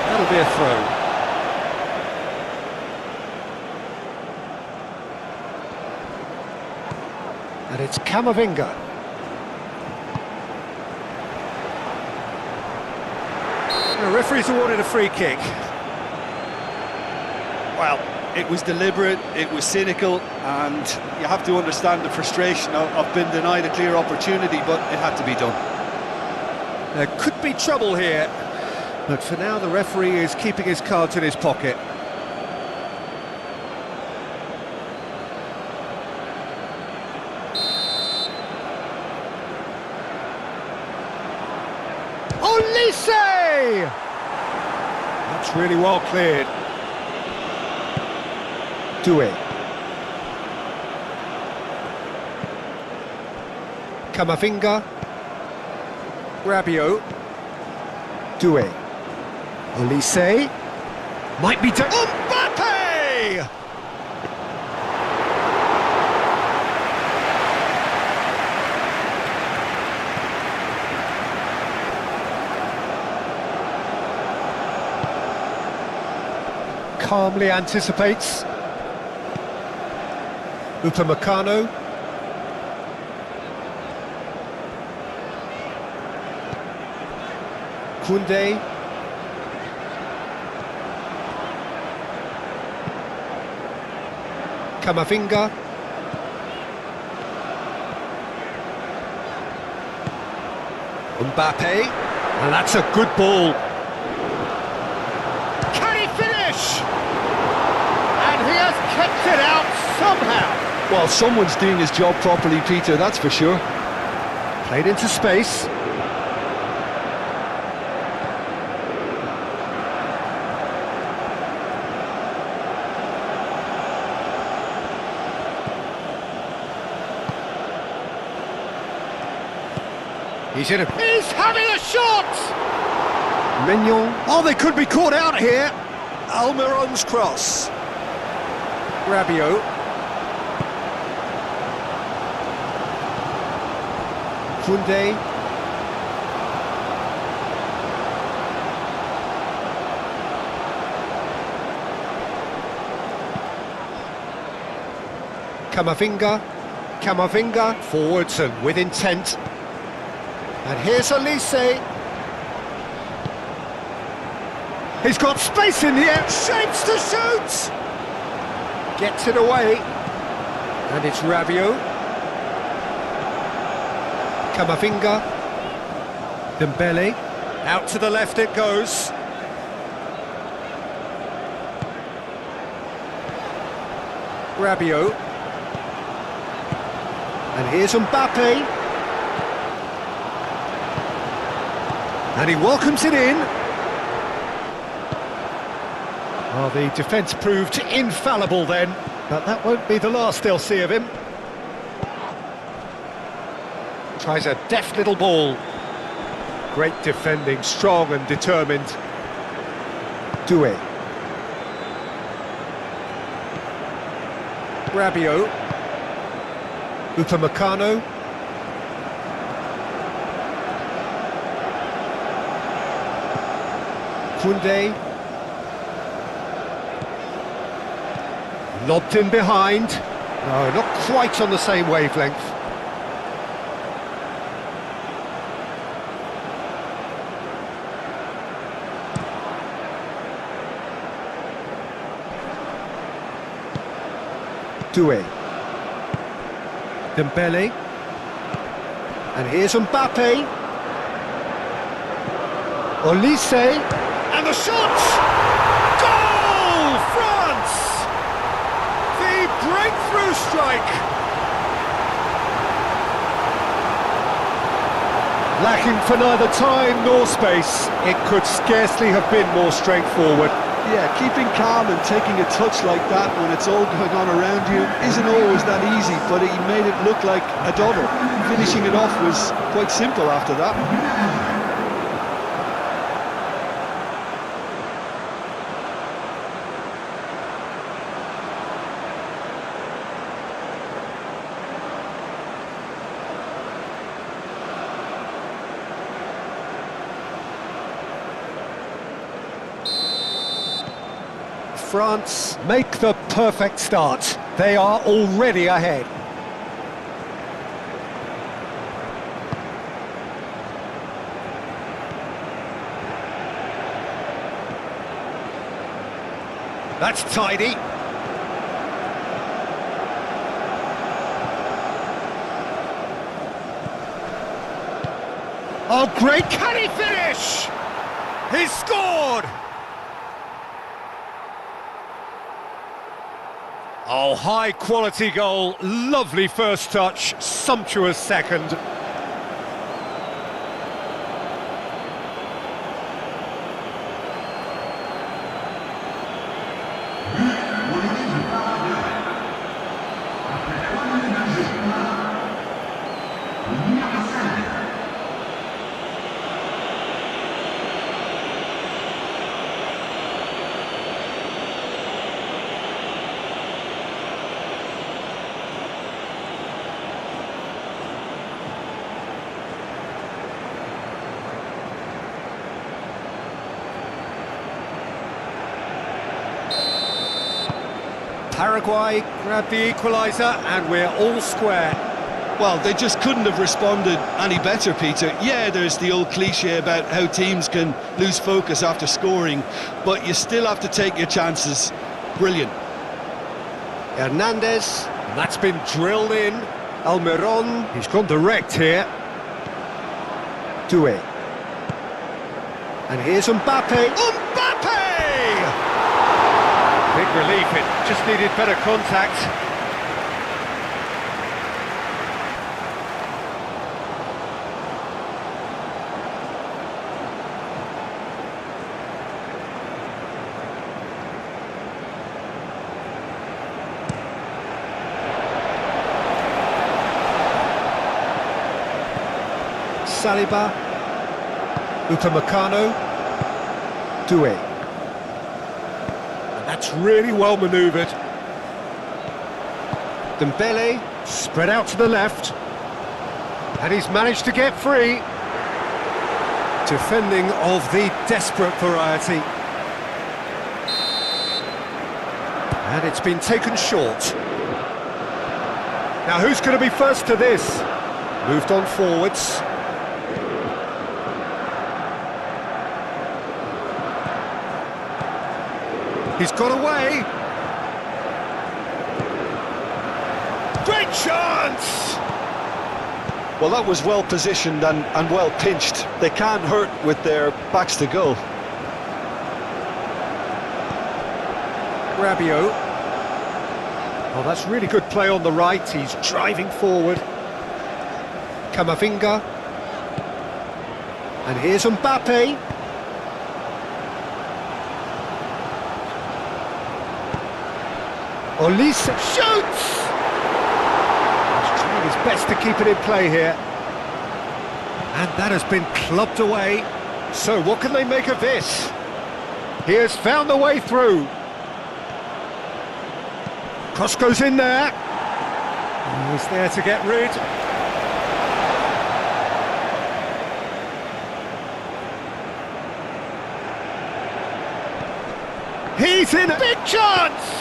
That'll be a throw. And it's Camavinga. The referee's awarded a free kick. Well, it was deliberate, it was cynical, and you have to understand the frustration of being denied a clear opportunity, but it had to be done. There could be trouble here, but for now the referee is keeping his cards in his pocket. Olise! That's really well cleared. Doué. Camavinga. Rabiot. Doué. Olise. Might be... Mbappe! Calmly anticipates. Upamecano. Koundé. Camavinga. Mbappe. And that's a good ball. Can he finish? And he has kept it out somehow. Well, someone's doing his job properly, Peter, that's for sure. Played into space. He's having a shot! Mignon. Oh, they could be caught out here. Almiron's cross. Rabiot. Koundé. Camavinga forwards and with intent. And here's Olise. He's got space in the air, shapes to shoot! Gets it away. And it's Rabiot. Camavinga. Dembele. Out to the left it goes. Rabiot. And here's Mbappe. And he welcomes it in. Well, the defence proved infallible then, but that won't be the last they'll see of him. Tries a deft little ball. Great defending, strong and determined. Doué. Rabiot. Upamecano. Koundé. Lobbed in behind. No, not quite on the same wavelength. Doué. Dembele. And here's Mbappe. Olise. And the shot! Goal! France! The breakthrough strike! Lacking for neither time nor space, it could scarcely have been more straightforward. Yeah, keeping calm and taking a touch like that when it's all going on around you isn't always that easy, but he made it look like a double. Finishing it off was quite simple after that. France make the perfect start. They are already ahead. That's tidy. Oh, great, can he finish? He's scored! Oh, high quality goal, lovely first touch, sumptuous second. Paraguay grab the equaliser and we're all square. Well, they just couldn't have responded any better, Peter. Yeah, there's the old cliche about how teams can lose focus after scoring, but you still have to take your chances. Brilliant. Hernandez, and that's been drilled in. Almiron, he's gone direct here. Doué. And here's Mbappe. Mbappe! Big relief, it just needed better contact. Saliba, Upamecano, Doué. And that's really well manoeuvred. Dembele, spread out to the left. And he's managed to get free. Defending of the desperate variety. And it's been taken short. Now who's going to be first to this? Moved on forwards. He's got away. Great chance! Well, that was well positioned and well pinched. They can't hurt with their backs to goal. Rabiot. Oh, that's really good play on the right. He's driving forward. Camavinga. And here's Mbappe. Olise shoots! He's trying his best to keep it in play here. And that has been clubbed away. So what can they make of this? He has found the way through. Cross goes in there. He's there to get rid. He's in a big chance!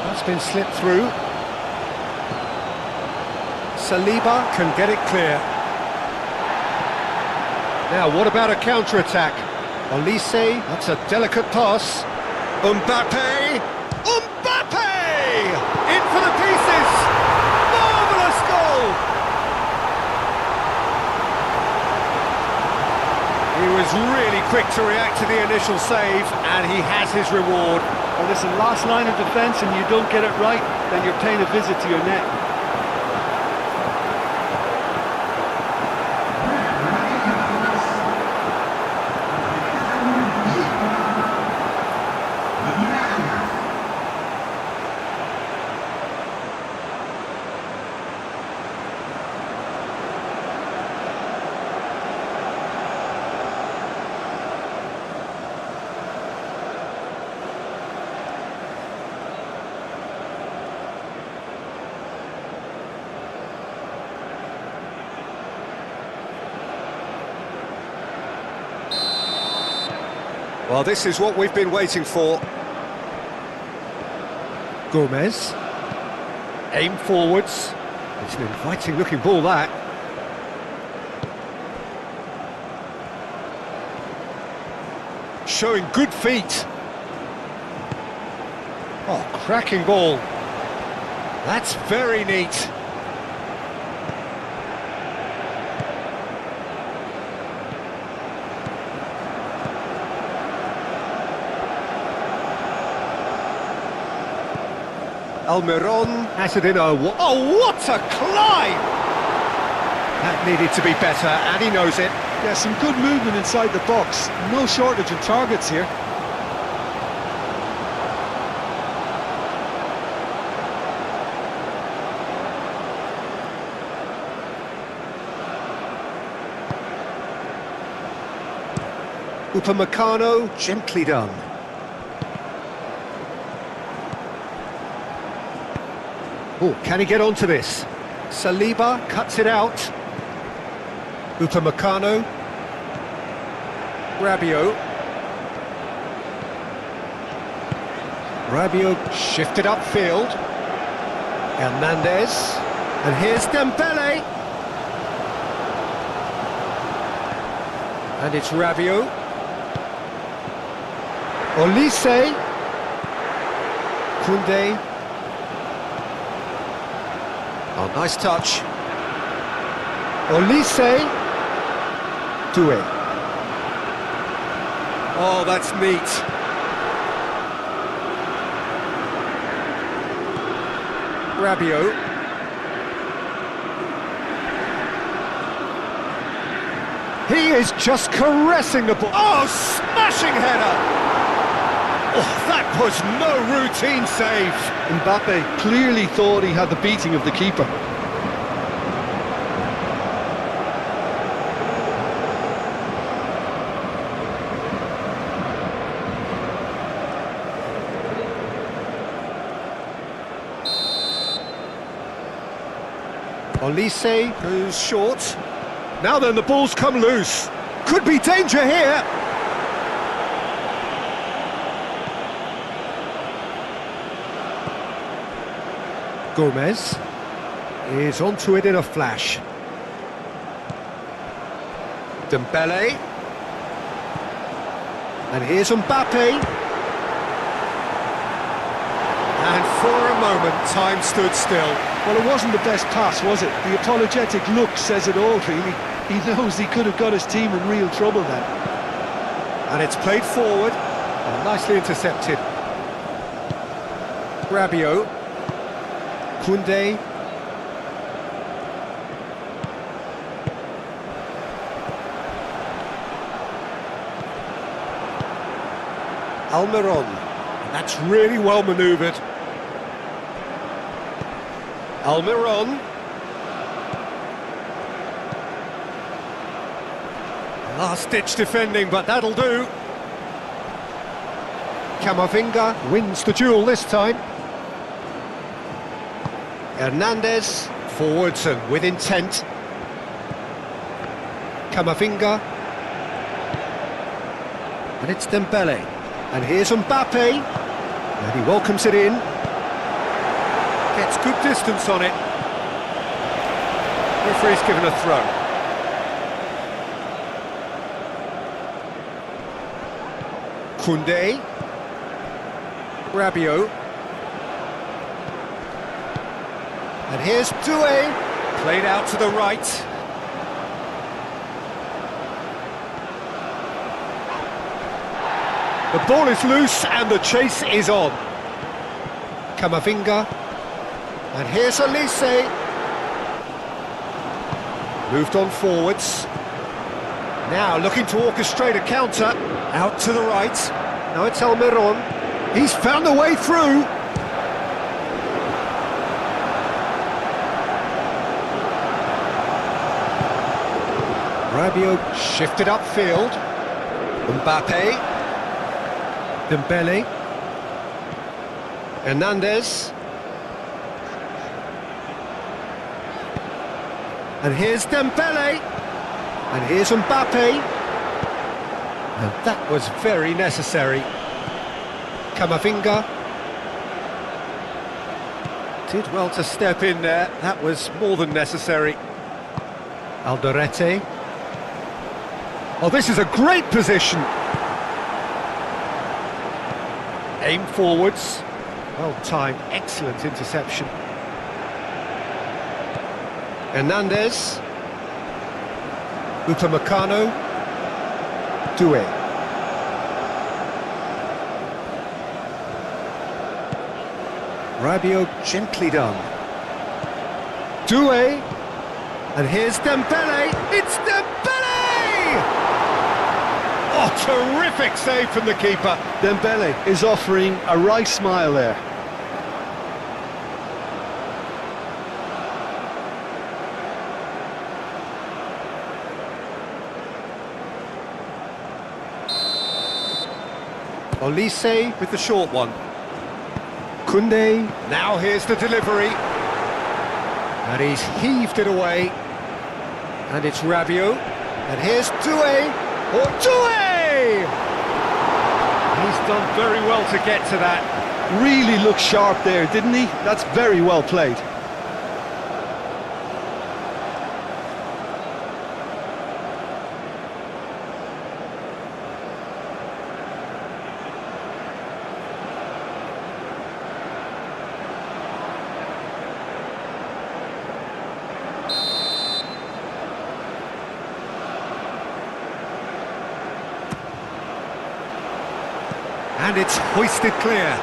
That's been slipped through. Saliba can get it clear. Now, what about a counter-attack? Olise, that's a delicate pass. Mbappe! Mbappe! In for the pieces! Marvellous goal! He was really quick to react to the initial save, and he has his reward. Well, listen, last line of defence and you don't get it right, then you're paying a visit to your net. Well, this is what we've been waiting for. Gomez. Aim forwards. It's an inviting looking ball, that. Showing good feet. Oh, cracking ball. That's very neat. Almiron has it in a... Oh, what a climb! That needed to be better, and he knows it. Yeah, some good movement inside the box. No shortage of targets here. Upamecano, gently done. Oh, can he get onto this? Saliba cuts it out. Upamecano. Rabiot. Rabiot shifted upfield. Hernandez. And here's Dembele. And it's Rabiot. Olise. Koundé. Oh, nice touch. Olise. Doué. Oh, that's neat. Rabiot. He is just caressing the ball. Oh, smashing header! Oh, that was no routine save. Mbappe clearly thought he had the beating of the keeper. Olise goes short. Now then, the ball's come loose. Could be danger here. Gomez is onto it in a flash. Dembele. And here's Mbappe. And for a moment, time stood still. Well, it wasn't the best pass, was it? The apologetic look says it all, really. He knows he could have got his team in real trouble then. And it's played forward, and nicely intercepted. Rabiot. Koundé. Almiron. And that's really well manoeuvred. Almiron. Last-ditch defending, but that'll do. Camavinga wins the duel this time. Hernandez, forwards and with intent. Camavinga. And it's Dembele. And here's Mbappe. And he welcomes it in. Gets good distance on it. Referee's given a throw. Koundé. Rabiot. And here's Doué. Played out to the right. The ball is loose and the chase is on. Camavinga. And here's Olise. Moved on forwards. Now looking to orchestrate a counter. Out to the right. Now it's Almiron. He's found a way through. Rabiot shifted upfield. Mbappe. Dembele. Hernandez. And here's Dembele. And here's Mbappe. And that was very necessary. Camavinga did well to step in there. That was more than necessary. Alderete. Oh, this is a great position. Aim forwards. Well timed, excellent interception. Hernandez. Upamecano. Doué. Rabiot gently done. Doué. And here's Dembele. It's Dembele! Oh, terrific save from the keeper. Dembele is offering a right smile there. Olise with the short one. Koundé, now here's the delivery. And he's heaved it away. And it's Rabiot. And here's Doué. Oh, Doué! He's done very well to get to that. Really looked sharp there, didn't he? That's very well played. And it's hoisted clear.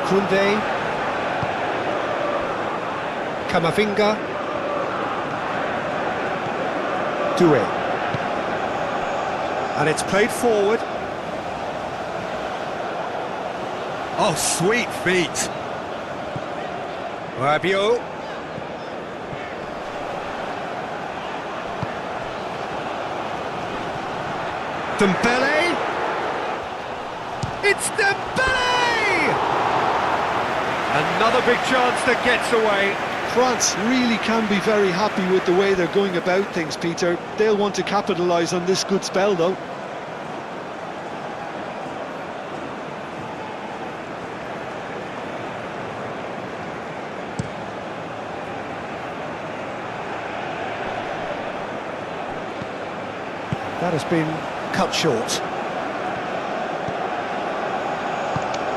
Koundé. Camavinga. Doué. And it's played forward. Oh, sweet feet. Rabiot. Dembele. It's Dembele! Another big chance that gets away. France really can be very happy with the way they're going about things, Peter. They'll want to capitalise on this good spell, though. That has been cut short.